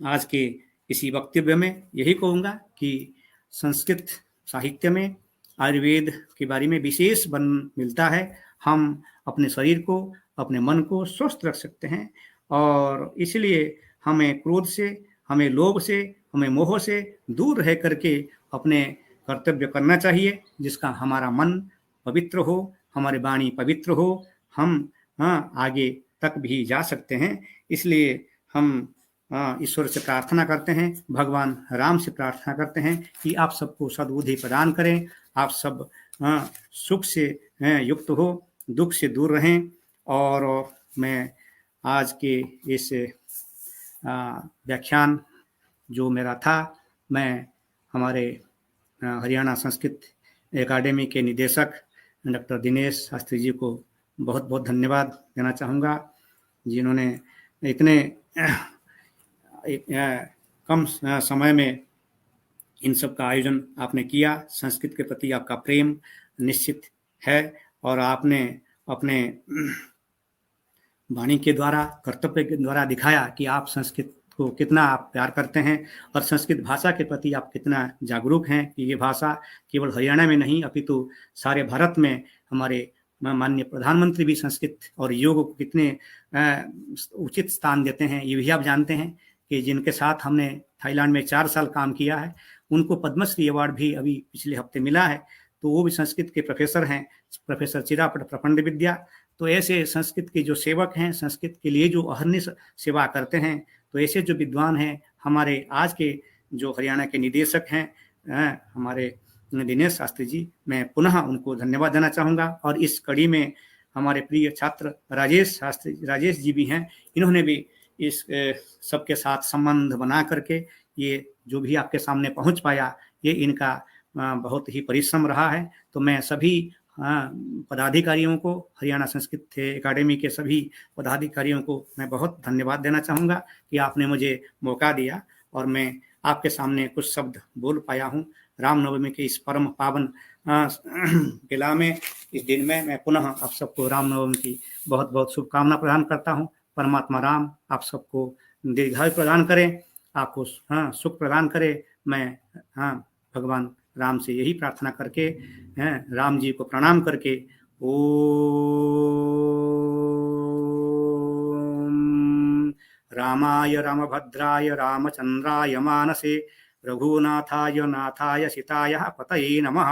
आज के इसी वक्तव्य में यही कहूँगा कि संस्कृत साहित्य में आयुर्वेद के बारे में विशेष बन मिलता है। हम अपने शरीर को, अपने मन को स्वस्थ रख सकते हैं और इसलिए हमें क्रोध से, हमें लोभ से, हमें मोह से दूर रह करके अपने कर्तव्य करना चाहिए, जिसका हमारा मन पवित्र हो, हमारी वाणी पवित्र हो, हम आगे तक भी जा सकते हैं। इसलिए हम ईश्वर से प्रार्थना करते हैं, भगवान राम से प्रार्थना करते हैं कि आप सबको सद्बुद्धि प्रदान करें, आप सब सुख से युक्त हो, दुख से दूर रहें। और मैं आज के इस व्याख्यान जो मेरा था, मैं हमारे हरियाणा संस्कृत एकेडमी के निदेशक डॉक्टर दिनेश शास्त्री जी को बहुत बहुत धन्यवाद देना चाहूँगा, जिन्होंने इतने कम समय में इन सब का आयोजन आपने किया। संस्कृत के प्रति आपका प्रेम निश्चित है और आपने अपने वाणी के द्वारा, कर्तव्य के द्वारा दिखाया कि आप संस्कृत को कितना आप प्यार करते हैं और संस्कृत भाषा के प्रति आप कितना जागरूक हैं कि ये भाषा केवल हरियाणा में नहीं अपितु सारे भारत में, हमारे माननीय प्रधानमंत्री भी संस्कृत और योग को कितने उचित स्थान देते हैं। ये भी आप जानते हैं कि जिनके साथ हमने थाईलैंड में 4 साल काम किया है, उनको पद्मश्री अवार्ड भी अभी पिछले हफ्ते मिला है। तो वो भी संस्कृत के प्रोफेसर हैं, प्रोफेसर चिरापट प्रपंड विद्या। तो ऐसे संस्कृत के जो सेवक हैं, संस्कृत के लिए जो अहर्निश सेवा करते हैं, तो ऐसे जो विद्वान हैं, हमारे आज के जो हरियाणा के निदेशक हैं हमारे दिनेश शास्त्री जी, मैं पुनः उनको धन्यवाद देना चाहूँगा। और इस कड़ी में हमारे प्रिय छात्र राजेश जी भी हैं, इन्होंने भी इस सबके साथ संबंध बना करके ये जो भी आपके सामने पहुंच पाया, ये इनका बहुत ही परिश्रम रहा है। तो मैं सभी पदाधिकारियों को, हरियाणा संस्कृत एकेडमी के सभी पदाधिकारियों को मैं बहुत धन्यवाद देना चाहूँगा कि आपने मुझे मौका दिया और मैं आपके सामने कुछ शब्द बोल पाया हूँ। रामनवमी के इस परम पावन बेला में, इस दिन में मैं पुनः आप सबको रामनवमी की बहुत बहुत शुभकामना प्रदान करता हूँ। परमात्मा राम आप सबको दीर्घायु प्रदान करें, आपको सुख प्रदान करे। मैं भगवान राम से यही प्रार्थना करके, राम जी को प्रणाम करके, ओम रामाय रामभद्राय रामचंद्राय मानसे रघुनाथाय नाथाय सीताय पतये नमः।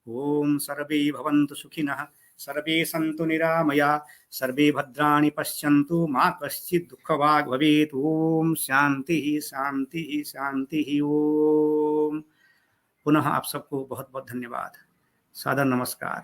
ओम सर्वे भवन्तु सुखिनः, सर्वे सन्तु निरामया, सर्वे भद्राणि पश्यन्तु, मा कश्चित् दुःखभाग् भवेत्। ओम शांति शांति शांति। ओम पुनः आप सबको बहुत बहुत धन्यवाद, सादर नमस्कार।